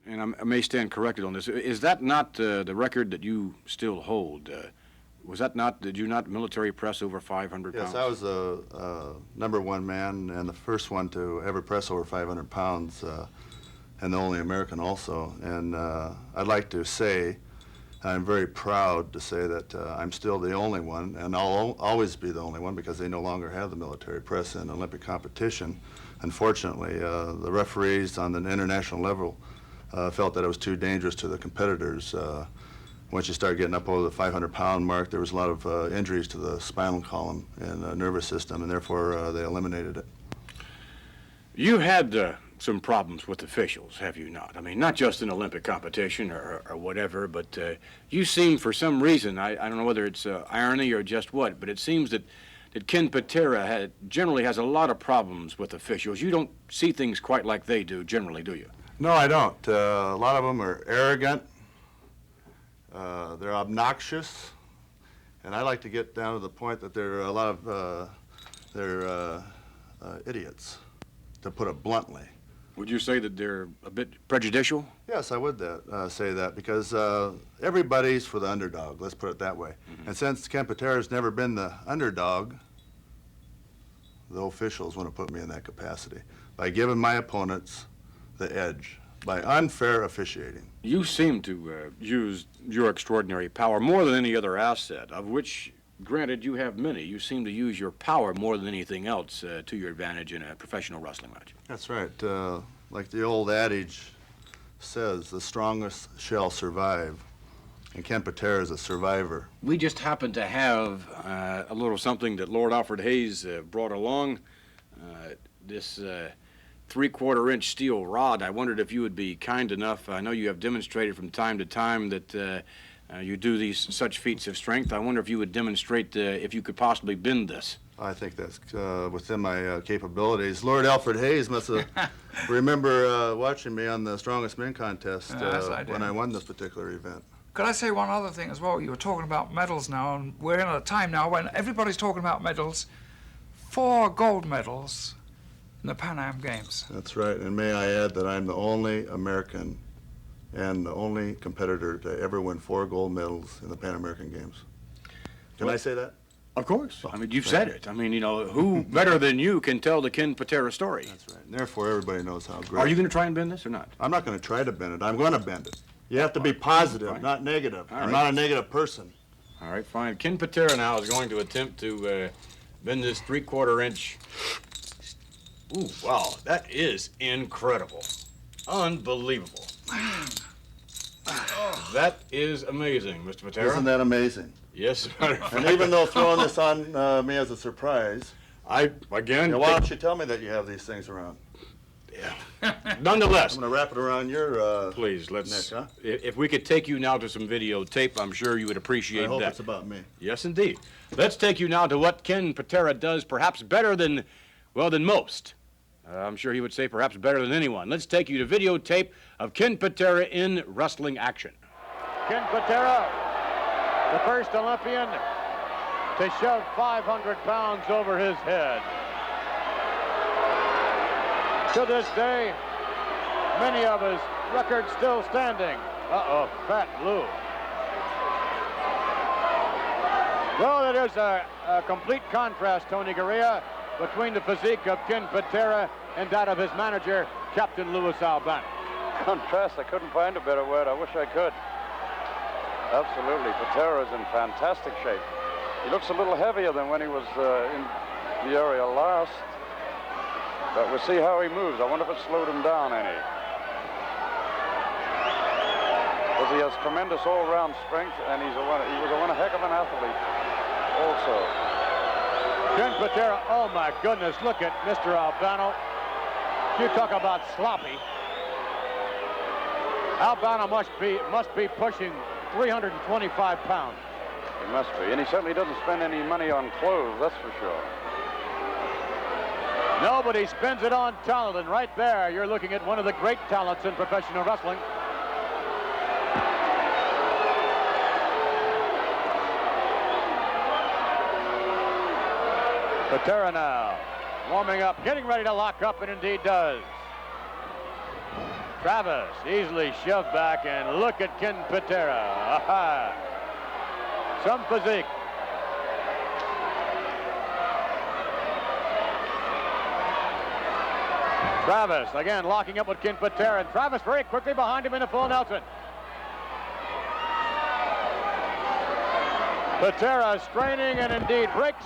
And I may stand corrected on this. Is that not the record that you still hold? Was that not, did you not military press over 500 pounds? Yes, I was the #1 man and the first one to ever press over 500 pounds, and the only American also. And I'd like to say, I'm very proud to say that I'm still the only one, and I'll always be the only one because they no longer have the military press in Olympic competition. Unfortunately, the referees on the international level felt that it was too dangerous to the competitors. Once you start getting up over the 500-pound mark, there was a lot of injuries to the spinal column and nervous system, and therefore they eliminated it. You had some problems with officials, have you not? I mean, not just in Olympic competition or whatever, but you seem, for some reason, I don't know whether it's irony or just what, but it seems that Ken Patera generally has a lot of problems with officials. You don't see things quite like they do generally, do you? No, I don't. A lot of them are arrogant. They're obnoxious, and I like to get down to the point that there are a lot of idiots, to put it bluntly. Would you say that they're a bit prejudicial? Yes, I would say that, because everybody's for the underdog, let's put it that way. Mm-hmm. And since Ken Patera's never been the underdog, the officials want to put me in that capacity by giving my opponents the edge, by unfair officiating. You seem to use your extraordinary power more than any other asset, of which, granted, you have many. You seem to use your power more than anything else to your advantage in a professional wrestling match. That's right. Like the old adage says, the strongest shall survive. And Ken Patera is a survivor. We just happen to have a little something that Lord Alfred Hayes brought along, this 3/4-inch steel rod. I wondered if you would be kind enough. I know you have demonstrated from time to time that you do such feats of strength. I wonder if you would demonstrate if you could possibly bend this. I think that's within my capabilities. Lord Alfred Hayes must have remember watching me on the Strongest Men contest when I won this particular event. Could I say one other thing as well? You were talking about medals now, and we're in a time now when everybody's talking about medals. 4 gold medals in the Pan Am Games. That's right, and may I add that I'm the only American and the only competitor to ever win 4 gold medals in the Pan American Games. Can I say that? Of course. I mean, you've said it. I mean, you know, who better than you can tell the Ken Patera story? That's right, and therefore everybody knows how great. Are you going to try and bend this or not? I'm not going to try to bend it. I'm going to bend it. You have to be positive, not negative. I'm not a negative person. All right, fine. Ken Patera now is going to attempt to bend this 3/4-inch. Ooh, wow, that is incredible. Unbelievable. That is amazing, Mr. Patera. Isn't that amazing? Yes, as a matter of fact. And even though throwing this on me as a surprise, again... why don't you tell me that you have these things around? Yeah. Nonetheless. I'm going to wrap it around your please, let's... neck, huh? If we could take you now to some videotape, I'm sure you would appreciate that. I hope it's about me. Yes, indeed. Let's take you now to what Ken Patera does perhaps better than, well, than most. I'm sure he would say perhaps better than anyone. Let's take you to videotape of Ken Patera in wrestling action. Ken Patera, the first Olympian to shove 500 pounds over his head. To this day, many of his records still standing. Uh-oh, Fat Lou. Well, it is a complete contrast, Tony Gurria, between the physique of Ken Patera and that of his manager, Captain Louis Albano. Contrast, I couldn't find a better word. I wish I could. Absolutely, Patera is in fantastic shape. He looks a little heavier than when he was in the area last. But we'll see how he moves. I wonder if it slowed him down any. Because he has tremendous all-round strength, and he was one heck of an athlete also. Ken Patera, oh my goodness, look at Mr. Albano. You talk about sloppy. Albano must be pushing 325 pounds. He must be, and he certainly doesn't spend any money on clothes, that's for sure. No, but he spends it on talent, and right there, you're looking at one of the great talents in professional wrestling. Patera now, warming up, getting ready to lock up, and indeed does. Travis easily shoved back, and look at Ken Patera. Aha. Some physique. Travis again locking up with Ken Patera, and Travis very quickly behind him in the full Nelson. Patera straining and indeed breaks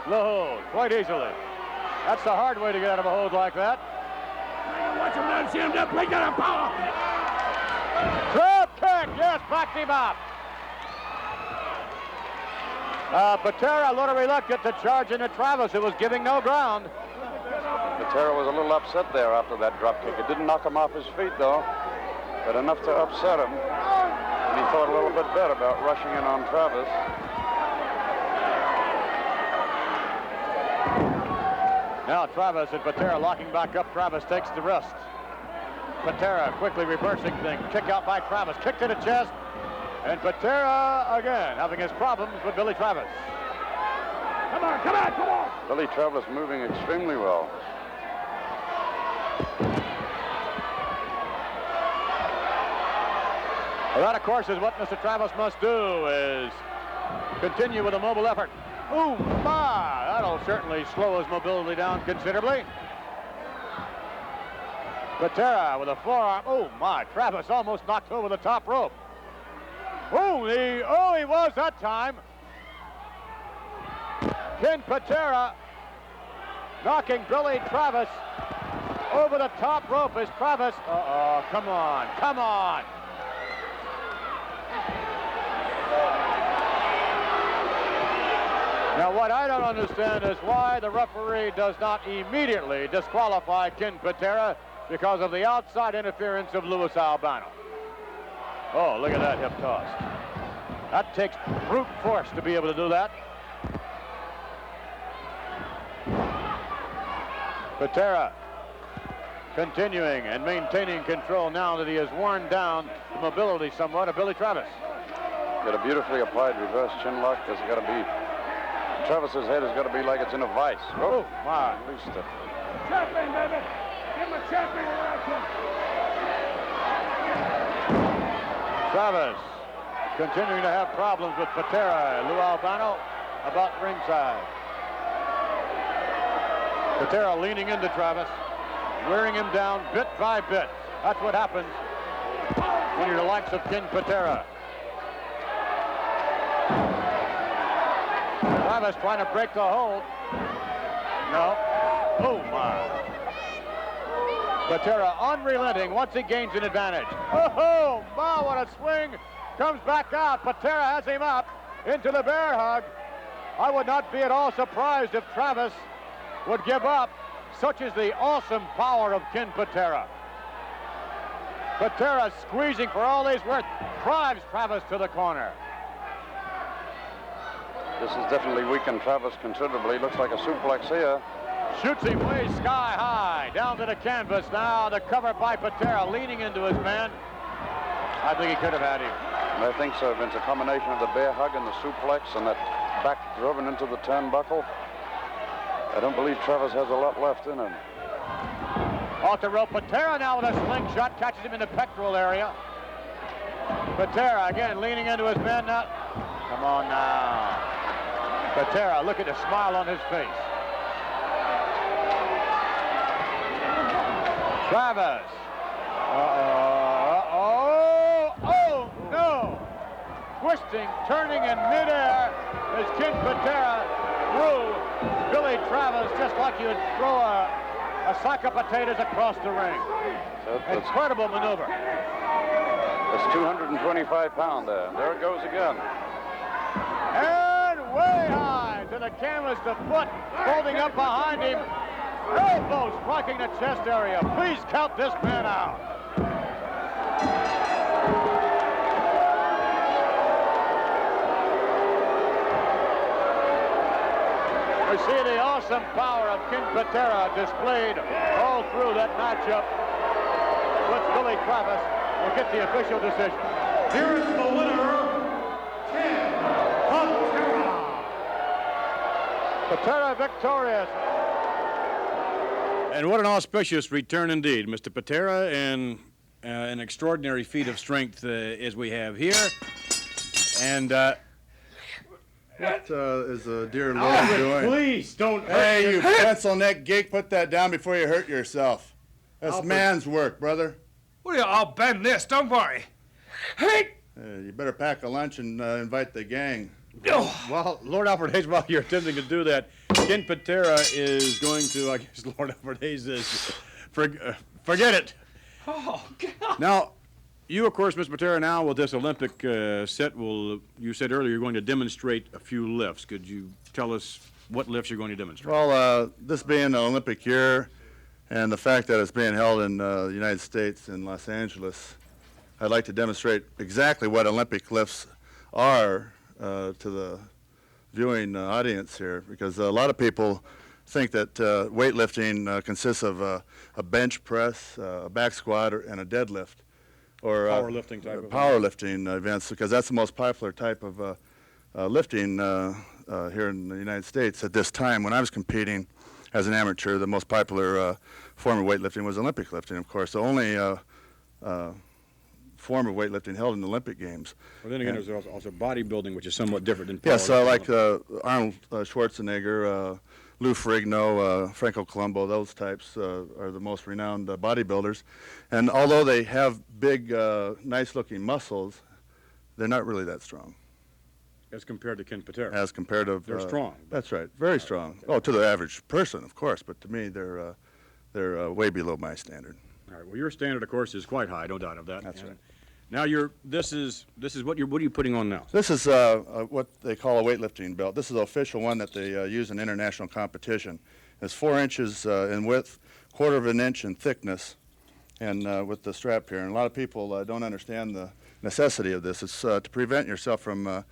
the hold quite easily. That's the hard way to get out of a hold like that. Watch him down, see him down, play down, power. Trap kick, yes, backed him up. Patera a little reluctant to charge into Travis, who was giving no ground. Patera was a little upset there after that drop kick. It didn't knock him off his feet, though, but enough to upset him. And he thought a little bit better about rushing in on Travis. Now Travis and Patera locking back up. Travis takes the wrist. Patera quickly reversing things. Kick out by Travis. Kick to the chest. And Patera again having his problems with Billy Travis. Come on, come on, come on. Billy Travis moving extremely well. Well, that, of course, is what Mr. Travis must do, is continue with a mobile effort. Ooh, my! That'll certainly slow his mobility down considerably. Patera with a forearm. Oh, my. Travis almost knocked over the top rope. Oh, he was that time. Ken Patera knocking Billy Travis over the top rope as Travis. Uh-oh, come on, come on. Now, what I don't understand is why the referee does not immediately disqualify Ken Patera because of the outside interference of Luis Albano. Oh, look at that hip toss. That takes brute force to be able to do that. Patera continuing and maintaining control now that he has worn down the mobility somewhat of Billy Travis. Got a beautifully applied reverse chin lock. There's got to be, Travis's head has got to be like it's in a vice. Oh, my. Loosed it. Champion, baby. Give him a champion reaction. Travis continuing to have problems with Patera. Lou Albano about ringside. Patera leaning into Travis, wearing him down bit by bit. That's what happens when you're the likes of Ken Patera. Travis trying to break the hold. No. Oh, my. Patera unrelenting once he gains an advantage. Oh, my, what a swing. Comes back out. Patera has him up into the bear hug. I would not be at all surprised if Travis would give up. Such is the awesome power of Ken Patera. Patera squeezing for all he's worth, drives Travis to the corner. This has definitely weakened Travis considerably. Looks like a suplex here. Shoots him way sky high, down to the canvas now. The cover by Patera, leaning into his man. I think he could have had him. I think so, Vince. A combination of the bear hug and the suplex and that back driven into the turnbuckle. I don't believe Travis has a lot left in him. Off the rope, Patera now with a slingshot, catches him in the pectoral area. Patera again leaning into his man now. Come on now. Patera, look at the smile on his face. Travis. Oh, no. Twisting, turning in midair as Ken Patera threw Billy Travis just like you would throw a sack of potatoes across the ring. Incredible maneuver. That's 225 pounds there. There it goes again. And way high to the canvas, the foot holding up behind him. Elbow striking the chest area. Please count this man out. We see the awesome power of Ken Patera displayed all through that matchup with Billy Travis. We'll get the official decision. Here is the winner, Ken Patera. Patera victorious. And what an auspicious return indeed, Mr. Patera. And an extraordinary feat of strength as we have here. And What is the dear Lord doing? please don't. Hey, you pencil neck geek, put that down before you hurt yourself. That's Alfred. man's work, brother. Well, yeah, I'll bend this, don't worry. Hey! You better pack a lunch and invite the gang. Well, Lord Alfred Hayes, while you're attempting to do that, Ken Patera is going to, I guess Lord Alfred Hayes is, forget it. Oh, God. Now, you, of course, Mr. Patera, now with this Olympic set, you said earlier you're going to demonstrate a few lifts. Could you tell us what lifts you're going to demonstrate? Well, this being an Olympic year and the fact that it's being held in the United States in Los Angeles, I'd like to demonstrate exactly what Olympic lifts are to the viewing audience here, because a lot of people think that weightlifting consists of a bench press, a back squat, and a deadlift, or Powerlifting type of powerlifting events, because that's the most popular type of lifting here in the United States at this time. When I was competing as an amateur, the most popular form of weightlifting was Olympic lifting, of course. The only form of weightlifting held in the Olympic Games. Well, then again, there's also bodybuilding, which is somewhat different than Yes, powerlifting. like Arnold Schwarzenegger, Lou Ferrigno, Franco Columbu, those types are the most renowned bodybuilders. And although they have big, nice-looking muscles, they're not really that strong. As compared to Ken Patera. As compared to... They're strong. That's right, very strong. Oh, to the average person, of course, but to me, they're way below my standard. All right. Well, your standard, of course, is quite high, no doubt of that. That's right. Now, this is what are you putting on now? This is what they call a weightlifting belt. This is the official one that they use in international competition. It's 4 inches in width, 1/4 of an inch in thickness, and with the strap here. And a lot of people don't understand the necessity of this. It's to prevent yourself from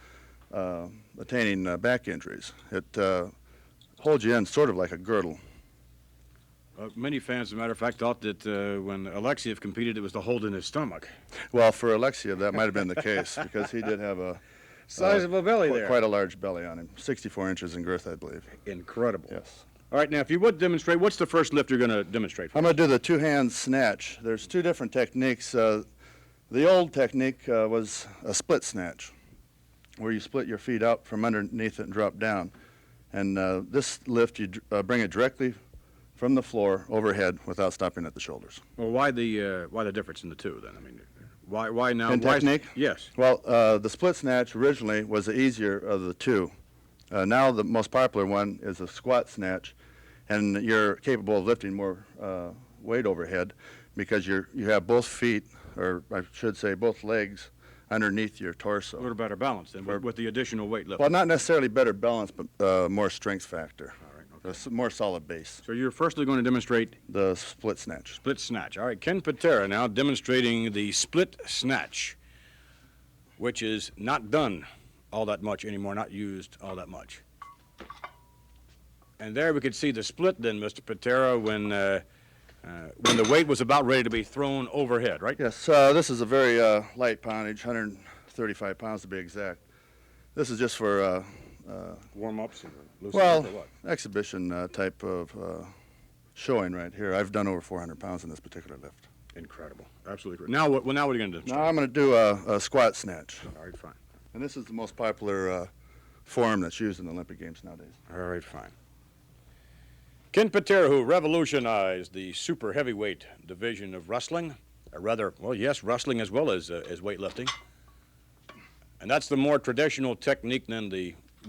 attaining back injuries. It holds you in sort of like a girdle. Many fans, as a matter of fact, thought that when Alexiev competed, it was to hold in his stomach. Well, for Alexiev, that might have been the case, because he did have a Sizable belly there. quite a large belly on him, 64 inches in girth, I believe. Incredible. Yes. All right, now, if you would demonstrate, what's the first lift you're going to demonstrate? I'm going to do the two-hand snatch. There's two different techniques. The old technique was a split snatch, where you split your feet out from underneath it and drop down. And this lift, you bring it directly from the floor overhead without stopping at the shoulders. Well, why the difference in the two, then? I mean, why now? In technique? Yes. Well, the split snatch originally was the easier of the two. Now the most popular one is a squat snatch, and you're capable of lifting more weight overhead because you have both feet, or I should say both legs, underneath your torso. A little better balance then with the additional weight lift. Well, not necessarily better balance, but more strength factor. All right, okay. A more solid base. So you're firstly going to demonstrate The split snatch. split snatch. All right, Ken Patera now demonstrating the split snatch, which is not done all that much anymore, not used all that much. And there we could see the split then, Mr. Patera, when the weight was about ready to be thrown overhead, right? Yes, this is a very light poundage, 135 pounds to be exact. This is just for, Warm-ups or loosen well, up or what? exhibition type of showing right here. I've done over 400 pounds in this particular lift. Incredible. Absolutely great. Now what are you going to do? Now I'm going to do a squat snatch. All right, fine. And this is the most popular form that's used in the Olympic Games nowadays. All right, fine. Ken Patera, who revolutionized the super heavyweight division of wrestling, or rather, well, yes, wrestling as well as weightlifting. And that's the more traditional technique than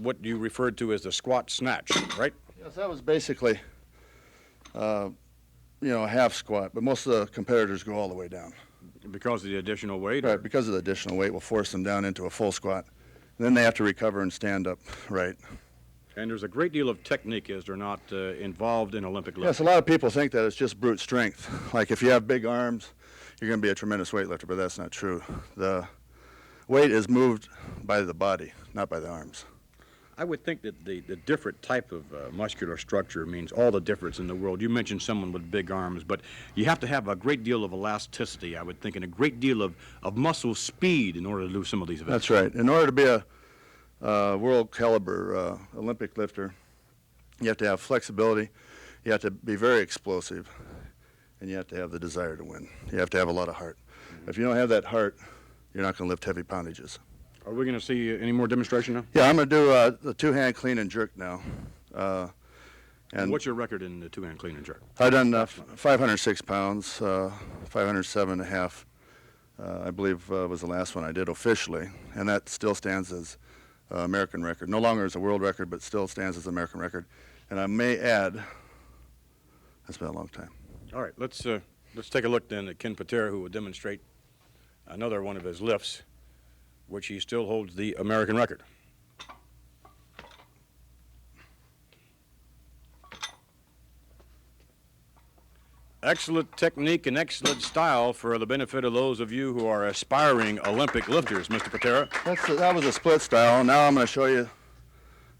what you referred to as the squat snatch, right? Yes, that was basically, a half squat, but most of the competitors go all the way down. Because of the additional weight? Right, because of the additional weight will force them down into a full squat. And then they have to recover and stand up right. And there's a great deal of technique, is there not, involved in Olympic lifting? Yes, a lot of people think that it's just brute strength. Like if you have big arms, you're going to be a tremendous weightlifter, but that's not true. The weight is moved by the body, not by the arms. I would think that the different type of muscular structure means all the difference in the world. You mentioned someone with big arms, but you have to have a great deal of elasticity, I would think, and a great deal of muscle speed in order to do some of these events. That's right. In order to be a world caliber Olympic lifter, you have to have flexibility, you have to be very explosive, and you have to have the desire to win. You have to have a lot of heart. If you don't have that heart, you're not going to lift heavy poundages. Are we going to see any more demonstration now? Yeah, I'm going to do the two-hand clean and jerk now. And what's your record in the two-hand clean and jerk? I've done 506 pounds, 507 and a half, I believe was the last one I did officially, and that still stands as American record. No longer as a world record, but still stands as American record. And I may add, that's been a long time. All right, let's take a look then at Ken Patera, who will demonstrate another one of his lifts, which he still holds the American record. Excellent technique and excellent style for the benefit of those of you who are aspiring Olympic lifters, Mr. Patera. That was a split style. Now I'm going to show you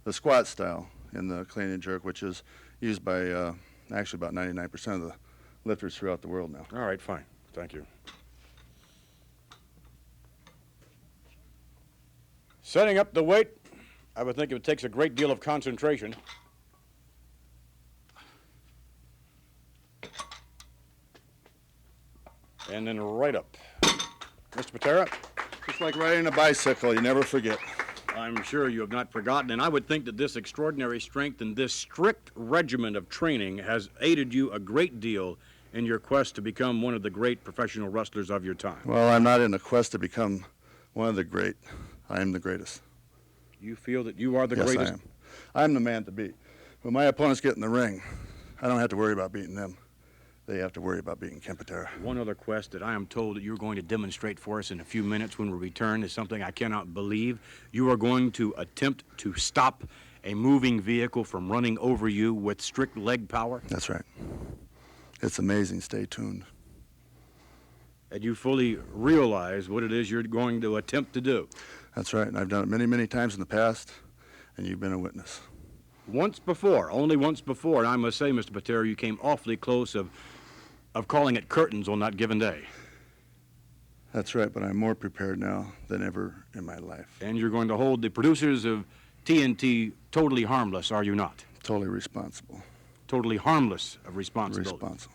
the squat style in the clean and jerk, which is used by actually about 99% of the lifters throughout the world now. All right, fine. Thank you. Setting up the weight, I would think it takes a great deal of concentration. And then right up. Mr. Patera? Just like riding a bicycle, you never forget. I'm sure you have not forgotten, and I would think that this extraordinary strength and this strict regimen of training has aided you a great deal in your quest to become one of the great professional wrestlers of your time. Well, I'm not in a quest to become one of the great. I am the greatest. You feel that you are the Yes, greatest? I am. I'm the man to beat. When my opponents get in the ring, I don't have to worry about beating them. They have to worry about beating Ken Patera. One other quest that I am told that you're going to demonstrate for us in a few minutes when we return is something I cannot believe. You are going to attempt to stop a moving vehicle from running over you with strict leg power? That's right. It's amazing. Stay tuned. And you fully realize what it is you're going to attempt to do? That's right. And I've done it many, many times in the past, and you've been a witness. Once before, only once before, and I must say, Mr. Patera, you came awfully close of calling it curtains on that given day. That's right, but I'm more prepared now than ever in my life. And you're going to hold the producers of TNT totally harmless, are you not? Totally responsible. Totally harmless of responsibility. Responsible.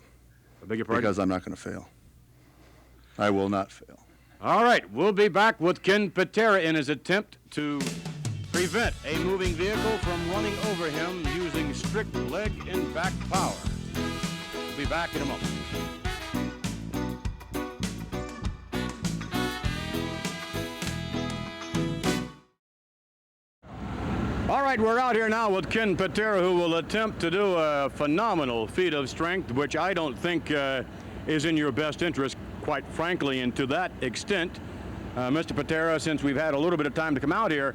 I beg your pardon? Because I'm not going to fail. I will not fail. All right, we'll be back with Ken Patera in his attempt to prevent a moving vehicle from running over him using strict leg and back power. We'll be back in a moment. All right, we're out here now with Ken Patera, who will attempt to do a phenomenal feat of strength, which I don't think is in your best interest, quite frankly, and to that extent, Mr. Patera, since we've had a little bit of time to come out here,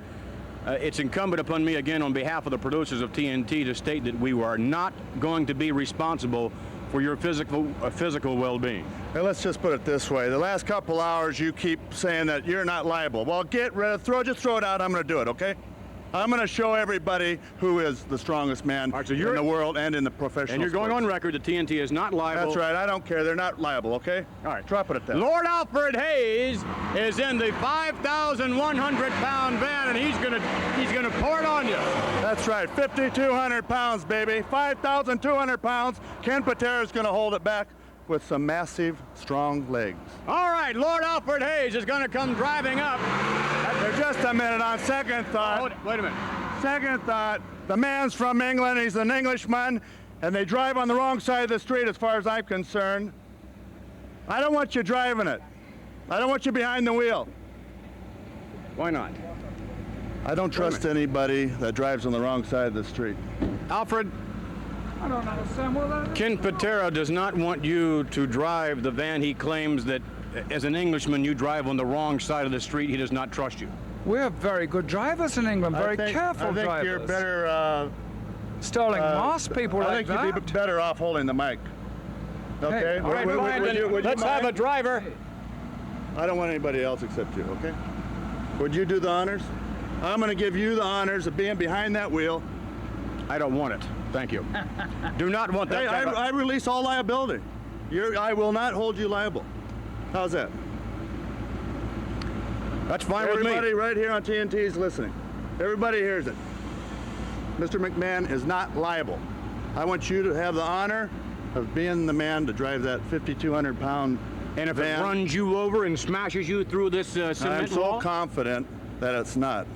it's incumbent upon me again on behalf of the producers of TNT to state that we are not going to be responsible for your physical well-being. Hey, let's just put it this way. The last couple hours you keep saying that you're not liable. Well, get rid of, just throw it out. I'm going to do it, okay? I'm going to show everybody who is the strongest man Right, so in the world and in the professional And you're going on sports. record that TNT is not liable. That's right. I don't care. They're not liable, okay? All right. Drop it at that. Lord Alfred Hayes is in the 5,100-pound van, and he's gonna pour it on you. That's right. 5,200 pounds, baby. 5,200 pounds. Ken Patera is going to hold it back with some massive, strong legs. All right, Lord Alfred Hayes is gonna come driving up. Just a minute. On second thought. Wait a minute. Second thought. The man's from England. He's an Englishman, and they drive on the wrong side of the street as far as I'm concerned. I don't want you driving it. I don't want you behind the wheel. Why not? I don't trust anybody that drives on the wrong side of the street. Alfred, I don't understand what that is. Ken Patera does not want you to drive the van. He claims that as an Englishman, you drive on the wrong side of the street. He does not trust you. We're very good drivers in England, very careful drivers. I think you're better. Sterling Moss, people like that. I think you'd be better off holding the mic. Okay. Hey, All right, fine, then let's have a driver. I don't want anybody else except you. Okay. Would you do the honors? I'm going to give you the honors of being behind that wheel. I don't want it. Thank you. Do not want that. Hey, I release all liability. I will not hold you liable. How's that? That's fine with me. Everybody right here on TNT is listening. Everybody hears it. Mr. McMahon is not liable. I want you to have the honor of being the man to drive that 5,200-pound And if van. it runs you over and smashes you through this I'm cement so wall? confident that it's not.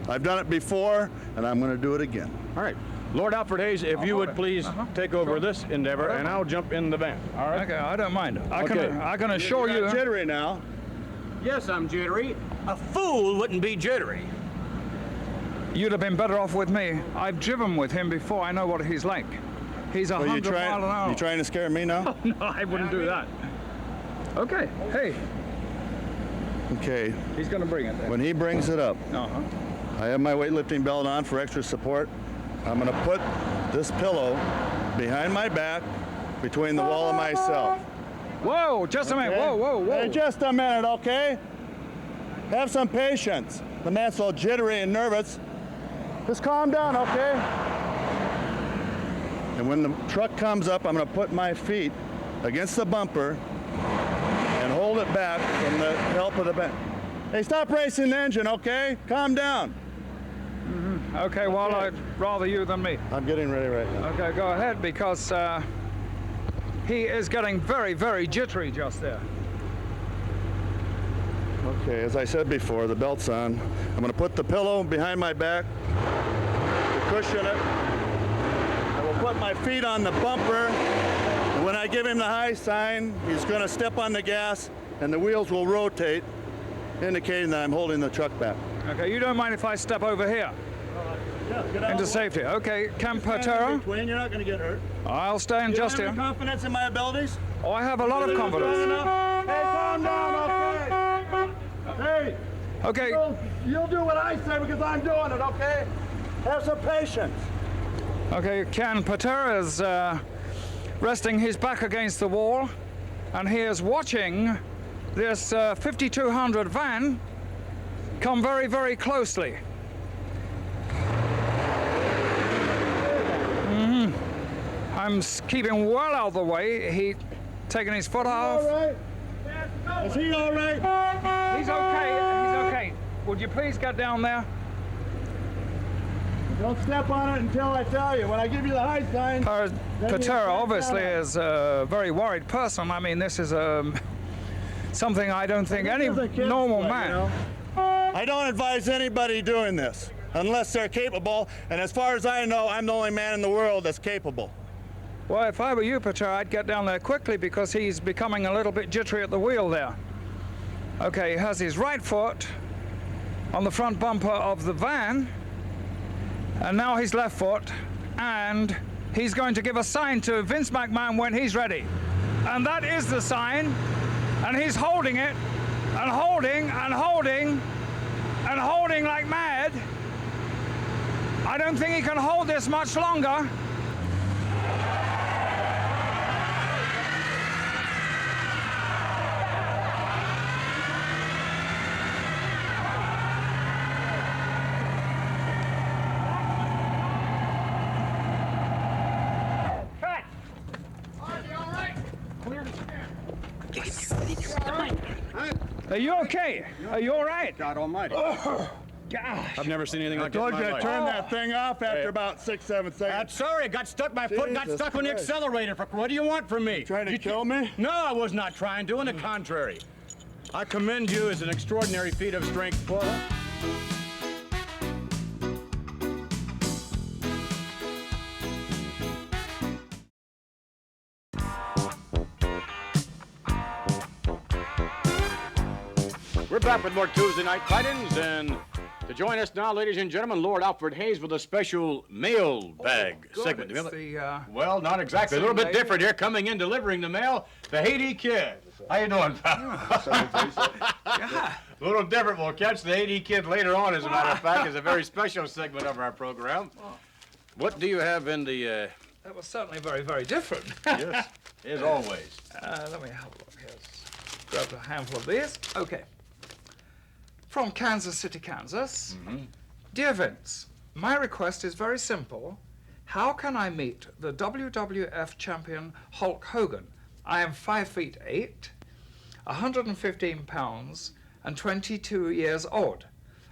I've done it before, and I'm going to do it again. All right. Lord Alfred Hayes, if you would okay. please take over this endeavor, and I'll jump in the van. All right? Okay, I don't mind. I Okay. can assure you. Jittery now. Yes, I'm jittery. A fool wouldn't be jittery. You'd have been better off with me. I've driven with him before. I know what he's like. He's 100 miles an hour. You trying to scare me now? No, I wouldn't do that. Okay. Hey, Okay. he's going to bring it there. When he brings it up, Uh-huh. I have my weightlifting belt on for extra support. I'm going to put this pillow behind my back between the wall and myself. Whoa, just a minute. Okay? Whoa, whoa, whoa. Hey, just a minute, okay? Have some patience. The man's so jittery and nervous. Just calm down, okay? And when the truck comes up, I'm going to put my feet against the bumper and hold it back from the help of the back. Hey, stop racing the engine, okay? Calm down. Okay, well, I'd rather you than me. I'm getting ready right now. Okay, go ahead, because he is getting very, very jittery just there. Okay, as I said before, the belt's on. I'm going to put the pillow behind my back to cushion it. I will put my feet on the bumper. And when I give him the high sign, he's going to step on the gas and the wheels will rotate, indicating that I'm holding the truck back. Okay, you don't mind if I step over here Yeah, get out into of the way. safety. Okay, Camp Stand in Patera, between, you're not going to get hurt. I'll stay in You just have any here. confidence in my abilities? Oh, I have a lot of Strong confidence. enough? Hey, calm down, okay? Hey, Okay, you'll do what I say because I'm doing it, okay? Have some patience. okay, Camp Patera is resting his back against the wall, and he is watching this 5200 van come very, very closely. I'm keeping well out of the way. He taking his foot All off. right? Is he all right? He's okay. He's okay. Would you please get down there? Don't step on it until I tell you. When I give you the high sign. Patera obviously is a very worried person. I mean, this is something I don't think any normal man. I don't advise anybody doing this unless they're capable. And as far as I know, I'm the only man in the world that's capable. Well, if I were you, Patera, I'd get down there quickly because he's becoming a little bit jittery at the wheel there. Okay, he has his right foot on the front bumper of the van, and now his left foot, and he's going to give a sign to Vince McMahon when he's ready. And that is the sign, and he's holding it, and holding, and holding, and holding like mad. I don't think he can hold this much longer. Are you okay? Are you all right? God almighty. Gosh. I've never seen anything like Told that you in to my life. turn that thing off after Hey. about 6-7 I'm seconds. sorry, got stuck. My foot got Jesus stuck on the Christ. accelerator. What do you want from me? Trying to kill me? No, I was not trying to. On the contrary. I commend you as an extraordinary feat of strength. We're back with more Tuesday Night Titans, and to join us now, ladies and gentlemen, Lord Alfred Hayes with a special mailbag segment. It's the, Well, not exactly. A little bit mail. different here. Coming in, delivering the mail, the Haiti Kid. How you doing, pal? A little different. We'll catch the Haiti Kid later on, as a matter of fact. It's a very special segment of our program. What do you have in the... that was certainly very, very different. Yes, as always. Let me have a look here. Grab a handful of these. Okay. From Kansas City, Kansas. Dear Vince, my request is very simple. How can I meet the WWF champion Hulk Hogan? I am 5'8", 115 pounds, and 22 years old.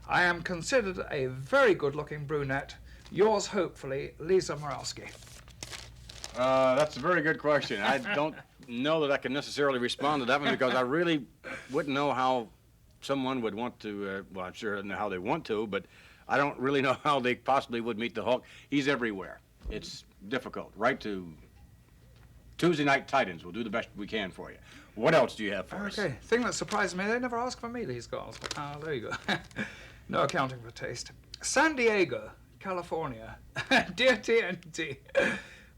I am considered a very good-looking brunette. Yours, hopefully, Lisa Morawski. That's a very good question. I don't know that I can necessarily respond to that one because I really wouldn't know how someone would want to, well, I'm sure I know how they want to, but I don't really know how they possibly would meet the Hulk. He's everywhere. It's difficult. Right to Tuesday Night Titans. We'll do the best we can for you. What else do you have for us? Okay, thing that surprised me, they never ask for me, these girls. There you go. No accounting for taste. San Diego, California. Dear TNT,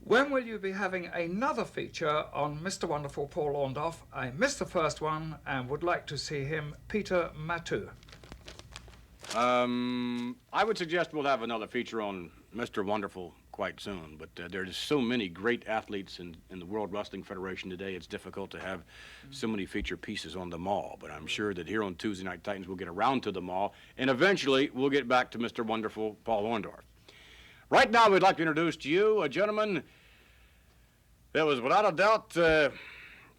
when will you be having another feature on Mr. Wonderful Paul Orndorff? I missed the first one and would like to see him, Peter Matou. I would suggest we'll have another feature on Mr. Wonderful quite soon, but there's so many great athletes in the World Wrestling Federation today, it's difficult to have so many feature pieces on them all. But I'm sure that here on Tuesday Night Titans, we'll get around to them all, and eventually we'll get back to Mr. Wonderful Paul Orndorff. Right now, we'd like to introduce to you a gentleman that was, without a doubt,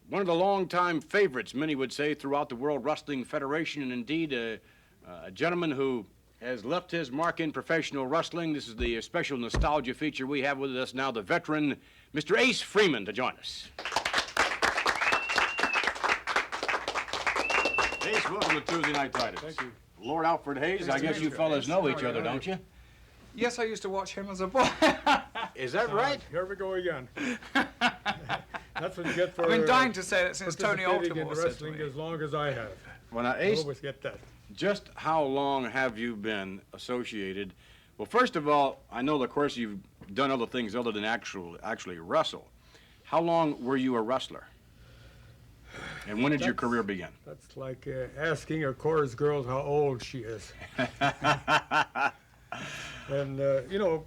one of the longtime favorites, many would say, throughout the World Wrestling Federation, and indeed a gentleman who has left his mark in professional wrestling. This is the special nostalgia feature we have with us now, the veteran, Mr. Ace Freeman, to join us. Ace, welcome to Tuesday Night Titans. Thank you. Lord Alfred Hayes, I guess you fellas know each other, don't you? Yes, I used to watch him as a boy. Is that right? Here we go again. That's what you get for I've been dying to say that since Tony participating in Altimore said to wrestling me. as long as I have. Well, now, I Ace, always get that. just how long have you been associated? Well, first of all, I know, of course, you've done other things other than actually wrestle. How long were you a wrestler? And when did your career begin? That's like asking a chorus girl how old she is. And, you know,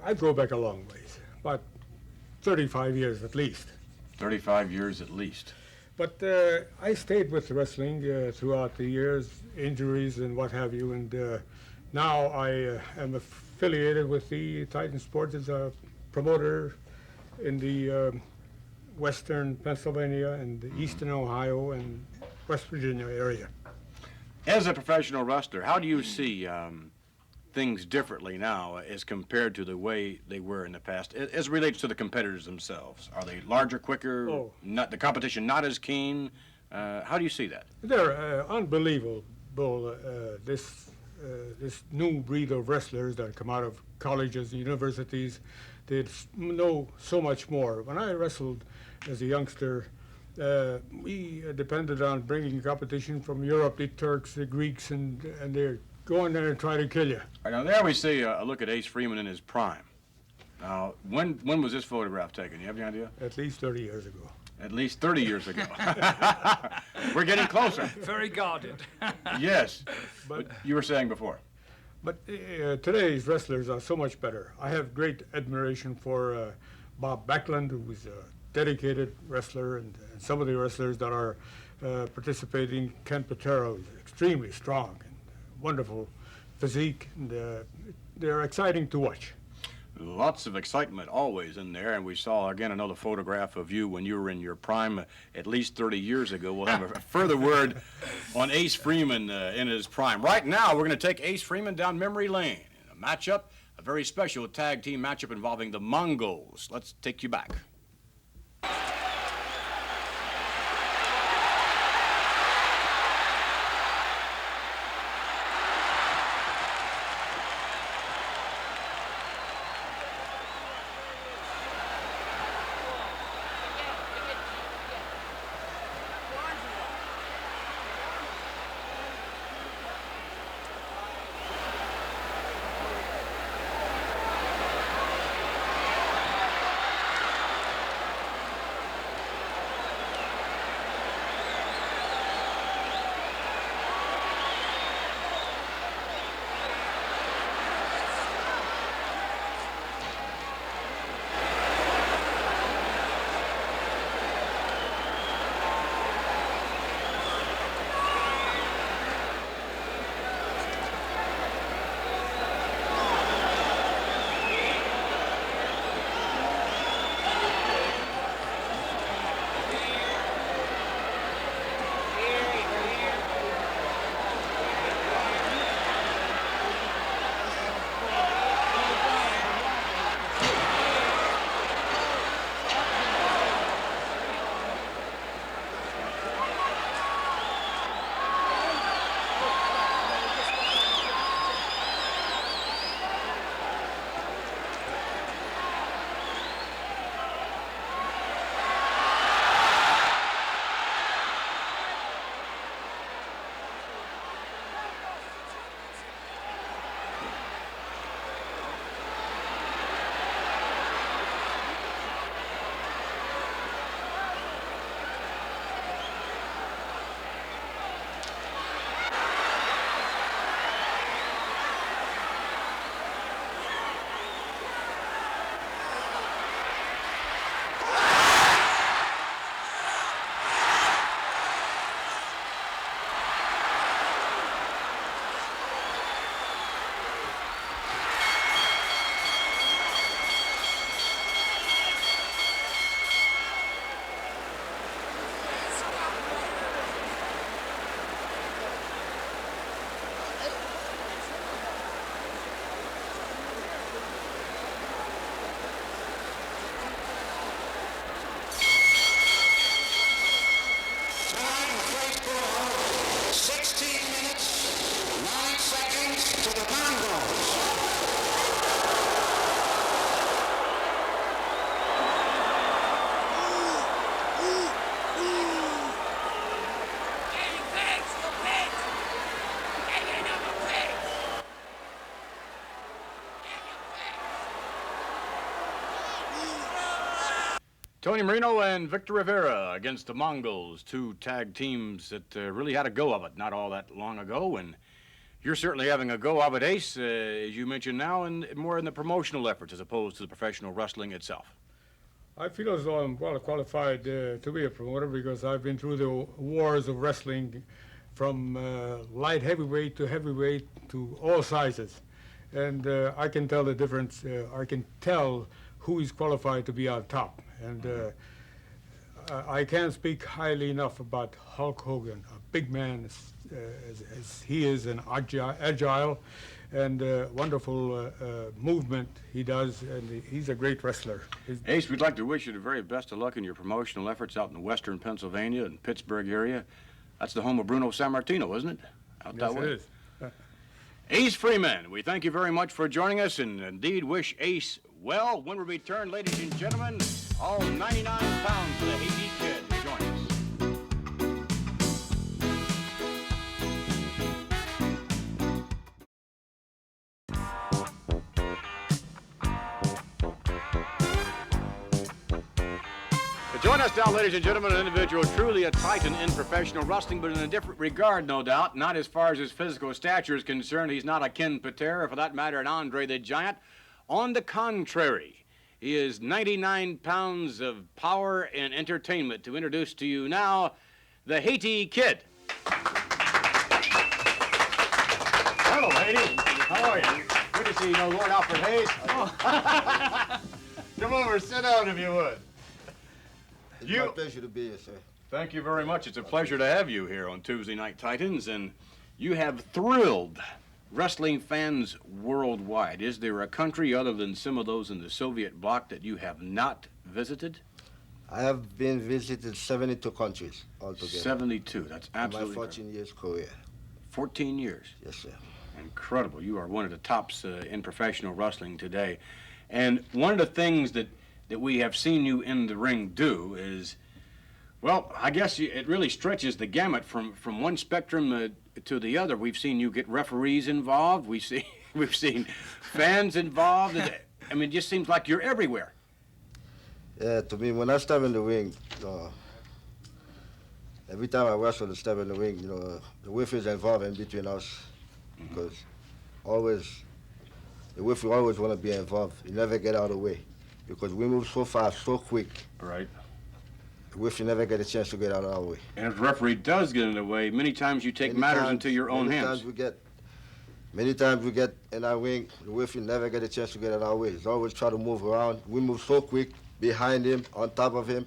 I go back a long ways, about 35 years at least. 35 years at least. But I stayed with wrestling throughout the years, injuries and what have you, and now I am affiliated with the Titan Sports as a promoter in the western Pennsylvania and the eastern Ohio and West Virginia area. As a professional wrestler, how do you see things differently now as compared to the way they were in the past, as relates to the competitors themselves? Are they larger, quicker, not the competition not as keen? How do you see that? They're unbelievable, this new breed of wrestlers that come out of colleges and universities. They know so much more. When I wrestled as a youngster, we depended on bringing competition from Europe, the Turks, the Greeks, and they're going there and try to kill you. All right, now there we see a look at Ace Freeman in his prime. Now, when was this photograph taken? You have any idea? At least 30 years ago. At least 30 years ago. We're getting closer. Very guarded. Yes, but you were saying before. But today's wrestlers are so much better. I have great admiration for Bob Backlund, who is a dedicated wrestler, and some of the wrestlers that are participating. Ken Patera is extremely strong and wonderful physique, and they're exciting to watch. Lots of excitement always in there, and we saw again another photograph of you when you were in your prime at least 30 years ago. We'll have a further word on Ace Freeman in his prime. Right now, we're going to take Ace Freeman down memory lane in a matchup, a very special tag team matchup involving the Mongols. Let's take you back. Marino and Victor Rivera against the Mongols, two tag teams that really had a go of it not all that long ago, and you're certainly having a go of it, Ace, as you mentioned now, and more in the promotional efforts as opposed to the professional wrestling itself. I feel as though I'm well qualified to be a promoter because I've been through the wars of wrestling from light heavyweight to all sizes. And I can tell the difference. I can tell who is qualified to be on top. And I can't speak highly enough about Hulk Hogan, a big man as he is, an agile and wonderful movement he does, and he's a great wrestler. Ace, we'd like to wish you the very best of luck in your promotional efforts out in western Pennsylvania and Pittsburgh area. That's the home of Bruno Sammartino, isn't it? Out that Yes, way. it is. Ace Freeman, we thank you very much for joining us and indeed wish Ace well. When we return, ladies and gentlemen, all 99 pounds for the Haiti Kid. Join us. Join us now, ladies and gentlemen, an individual truly a titan in professional wrestling, but in a different regard, no doubt. Not as far as his physical stature is concerned. He's not a Ken Patera, or for that matter, an Andre the Giant. On the contrary, he is 99 pounds of power and entertainment. To introduce to you now, the Haiti Kid. Hello, Haiti. How are you? Good to see you, Lord Alfred Hayes. Come over, sit down if you would. It's my pleasure to be here, sir. Thank you very much. It's a pleasure to have you here on Tuesday Night Titans, and you have thrilled wrestling fans worldwide. Is there a country other than some of those in the Soviet bloc that you have not visited? I have been visited 72 countries altogether. 72. That's absolutely In my 14 years career. 14 years. Yes, sir. Incredible. You are one of the tops in professional wrestling today. And one of the things that we have seen you in the ring do is, well, I guess it really stretches the gamut from one spectrum to the other. We've seen you get referees involved. We've seen fans involved. I mean, it just seems like you're everywhere. Yeah, to me, when I step in the ring, every time I wrestle and step in the ring, the referee is involved in between us because the referee always want to be involved. You never get out of the way because we move so fast, so quick. Right. The referee never get a chance to get out of our way. And if the referee does get in the way, many times you take matters into your own hands. Many times we get in our ring, the referee never get a chance to get out of our way. He's always try to move around. We move so quick, behind him, on top of him.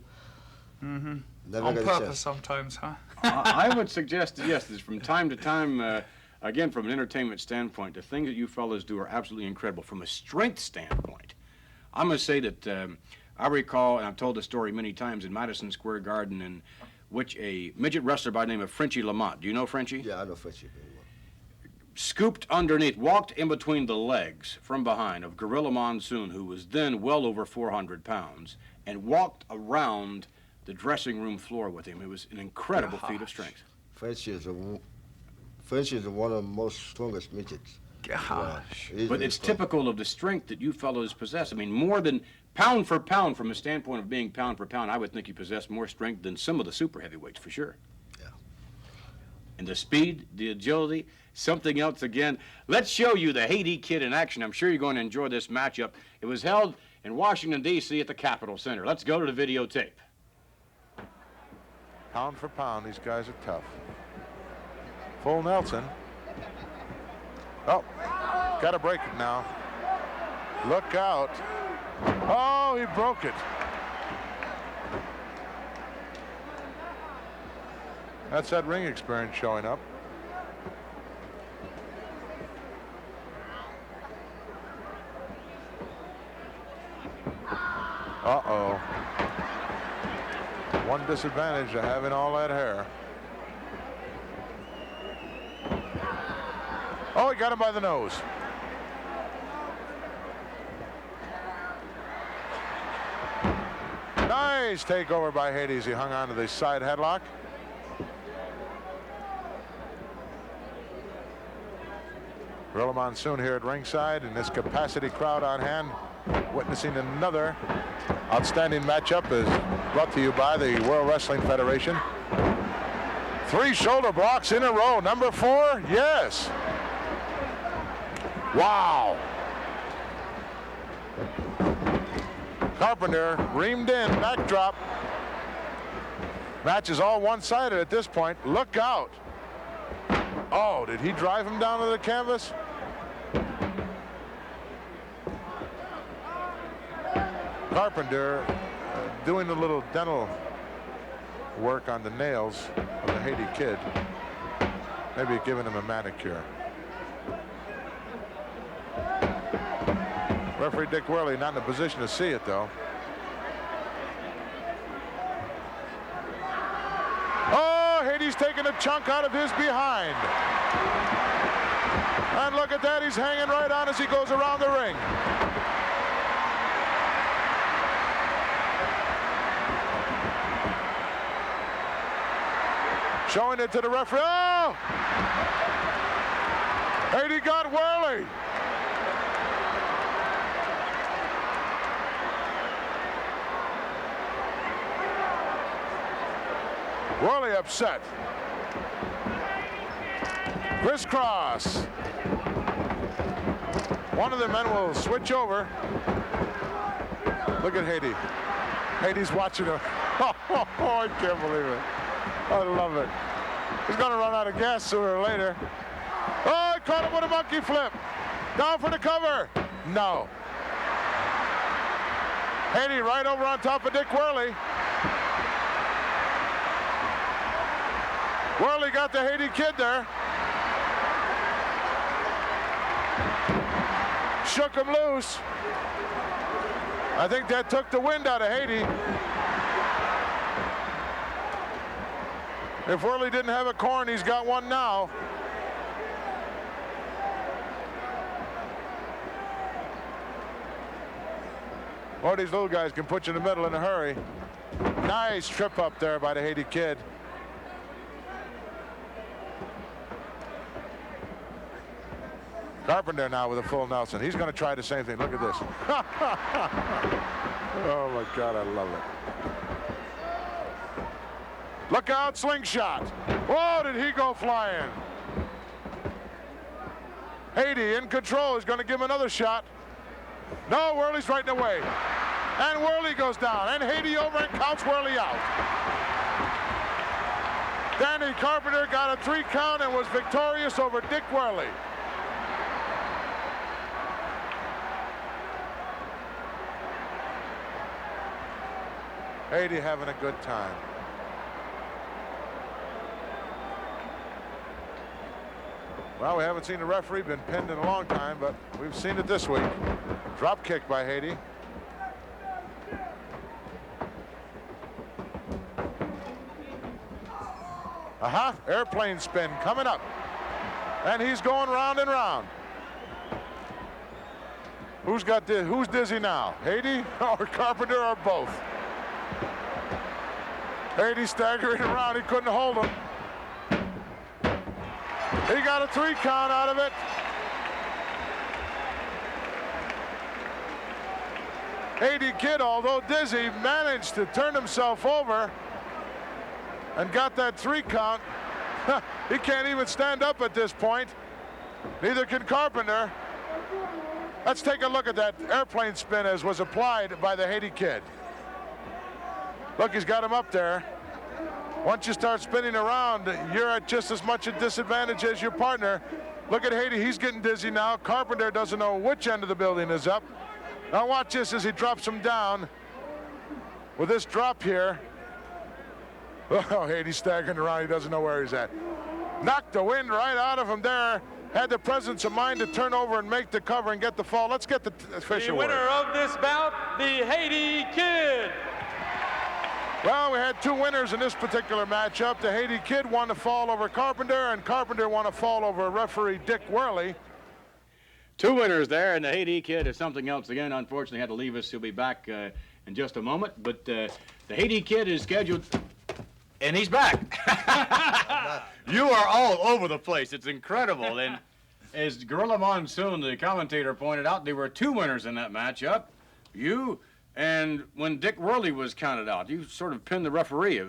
Mm-hmm. Never On get a purpose chance. sometimes, huh? I would suggest that, yes, that from time to time, again, from an entertainment standpoint, the things that you fellas do are absolutely incredible. From a strength standpoint, I must say that I recall, and I've told the story many times, in Madison Square Garden, in which a midget wrestler by the name of Frenchie Lamont, do you know Frenchie? Yeah, I know Frenchie very well. Scooped underneath, walked in between the legs from behind of Gorilla Monsoon, who was then well over 400 pounds, and walked around the dressing room floor with him. It was an incredible feat of strength. Frenchie is one of the most strongest midgets. Gosh. But it's typical of the strength that you fellows possess. I mean, more than pound for pound, from a standpoint of being pound for pound, I would think you possess more strength than some of the super heavyweights, for sure. Yeah. And the speed, the agility, something else again. Let's show you the Haiti Kid in action. I'm sure you're going to enjoy this matchup. It was held in Washington, D.C. at the Capitol Center. Let's go to the videotape. Pound for pound, these guys are tough. Full Nelson. Oh, got to break it now. Look out. Oh, he broke it. That's that ring experience showing up. Uh-oh. One disadvantage of having all that hair. Oh, he got him by the nose. Nice takeover by Haiti as he hung on to the side headlock. Gorilla Monsoon here at ringside, and this capacity crowd on hand, witnessing another Outstanding matchup is brought to you by the World Wrestling Federation. 3 shoulder blocks in a row. Number 4, yes. Wow. Carpenter reamed in, backdrop. Match is all one-sided at this point. Look out. Oh, did he drive him down to the canvas? Carpenter doing a little dental work on the nails of the Haiti Kid. Maybe giving him a manicure. Referee Dick Worley not in a position to see it, though. Oh, Haiti's taking a chunk out of his behind. And look at that, he's hanging right on as he goes around the ring. Showing it to the referee. Oh! Haiti got Worley. Worley upset. Crisscross. One of the men will switch over. Look at Haiti. Haiti's watching him. Oh, I can't believe it. I love it. He's going to run out of gas sooner or later. Oh, he caught him with a monkey flip. Down for the cover. No. Haiti right over on top of Dick Worley. Worley got the Haiti Kid there. Shook him loose. I think that took the wind out of Haiti. If Worley didn't have a corn, he's got one now. Boy, these little guys can put you in the middle in a hurry. Nice trip up there by the Haiti Kid. Carpenter now with a full Nelson. He's going to try the same thing. Look at this. Oh, my God, I love it. Look out, slingshot. Whoa, did he go flying? Haiti in control. He's going to give him another shot. No, Worley's right in the way. And Worley goes down. And Haiti over and counts Worley out. Danny Carpenter got a 3 count and was victorious over Dick Worley. Haiti having a good time. Well, we haven't seen the referee been pinned in a long time, but we've seen it this week. Drop kick by Haiti. Airplane spin coming up. And he's going round and round. Who's dizzy now? Haiti or Carpenter or both? Haiti staggering around. He couldn't hold him. He got a 3 count out of it. Haiti Kid, although dizzy, managed to turn himself over and got that 3 count. He can't even stand up at this point. Neither can Carpenter. Let's take a look at that airplane spin as was applied by the Haiti Kid. Look, he's got him up there. Once you start spinning around, you're at just as much a disadvantage as your partner. Look at Haiti, he's getting dizzy now. Carpenter doesn't know which end of the building is up. Now watch this as he drops him down. With this drop here. Oh, Haiti's staggering around, he doesn't know where he's at. Knocked the wind right out of him there. Had the presence of mind to turn over and make the cover and get the fall. Let's get the official word. The winner of this bout, the Haiti Kid. Well, we had 2 winners in this particular matchup. The Haiti Kid won the fall over Carpenter, and Carpenter won a fall over referee Dick Worley. 2 winners there, and the Haiti Kid is something else again. Unfortunately, had to leave us. He'll be back in just a moment. But the Haiti Kid is scheduled, and he's back. You are all over the place. It's incredible. And as Gorilla Monsoon, the commentator, pointed out, there were 2 winners in that matchup. You And when Dick Worley was counted out, you sort of pinned the referee.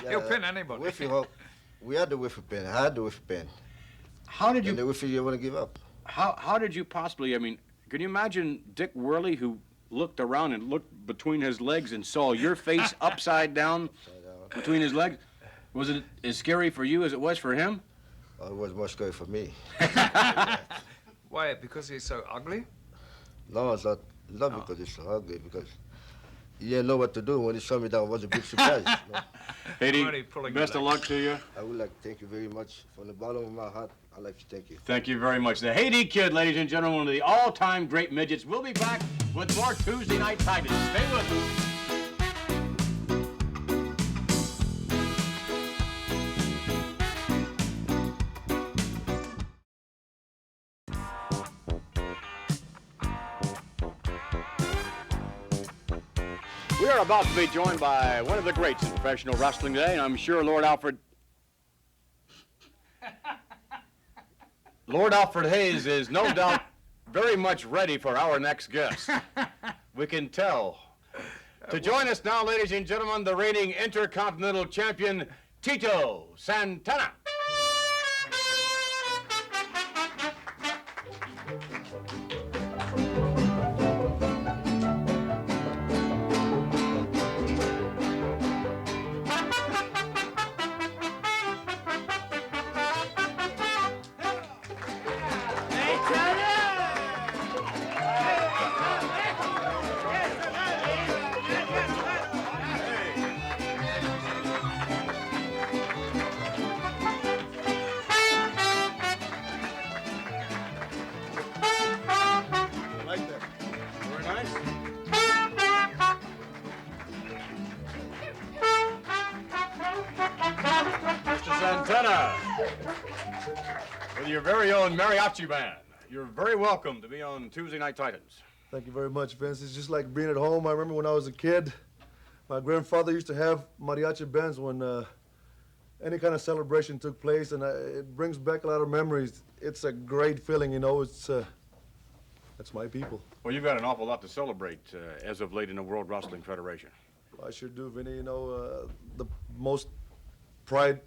He'll pin anybody. We had the whiffy pin. I had the whiffy pin. How did you? And the whiffy didn't want to give up. How did you possibly? I mean, can you imagine Dick Worley, who looked around and looked between his legs and saw your face upside down between his legs? Was it as scary for you as it was for him? It was more scary for me. Why? Because he's so ugly? No, it's not because he's so ugly, because he didn't know what to do. When he saw me down, it was a big surprise. You know? Haiti, best of luck to you. I would like to thank you very much. From the bottom of my heart, I'd like to thank you. Thank you very much. The Haiti Kid, ladies and gentlemen, one of the all-time great midgets. We'll be back with more Tuesday Night Titans. Stay with us. We are about to be joined by one of the greats in professional wrestling today, and I'm sure Lord Alfred Hayes is no doubt very much ready for our next guest. We can tell. To join us now, ladies and gentlemen, the reigning Intercontinental Champion, Tito Santana. With your very own mariachi band. You're very welcome to be on Tuesday Night Titans. Thank you very much, Vince. It's just like being at home. I remember when I was a kid, my grandfather used to have mariachi bands when any kind of celebration took place, and it brings back a lot of memories. It's a great feeling, you know. That's my people. Well, you've got an awful lot to celebrate as of late in the World Wrestling Federation. I sure do, Vinny. You know, the most pride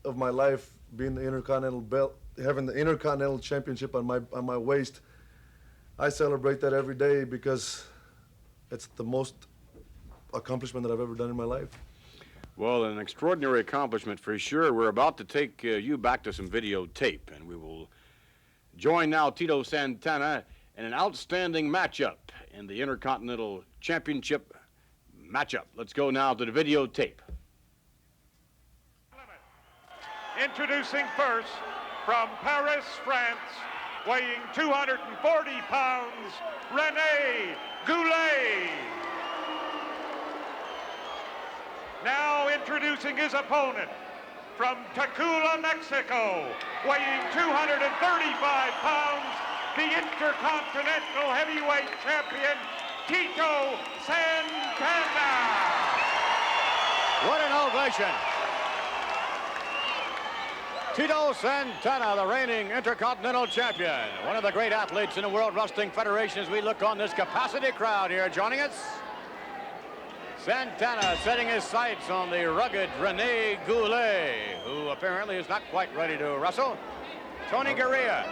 of my life being the Intercontinental belt, having the Intercontinental Championship on my waist. I celebrate that every day because it's the most accomplishment that I've ever done in my life. Well, an extraordinary accomplishment for sure. We're about to take you back to some videotape, and we will join now Tito Santana in an outstanding matchup in the Intercontinental Championship matchup. Let's go now to the videotape. Introducing first, from Paris, France, weighing 240 pounds, René Goulet. Now introducing his opponent, from Tacula, Mexico, weighing 235 pounds, the Intercontinental Heavyweight Champion, Tito Santana. What an ovation. Tito Santana, the reigning Intercontinental Champion, one of the great athletes in the World Wrestling Federation as we look on this capacity crowd here joining us. Santana setting his sights on the rugged René Goulet, who apparently is not quite ready to wrestle. Tony Garea.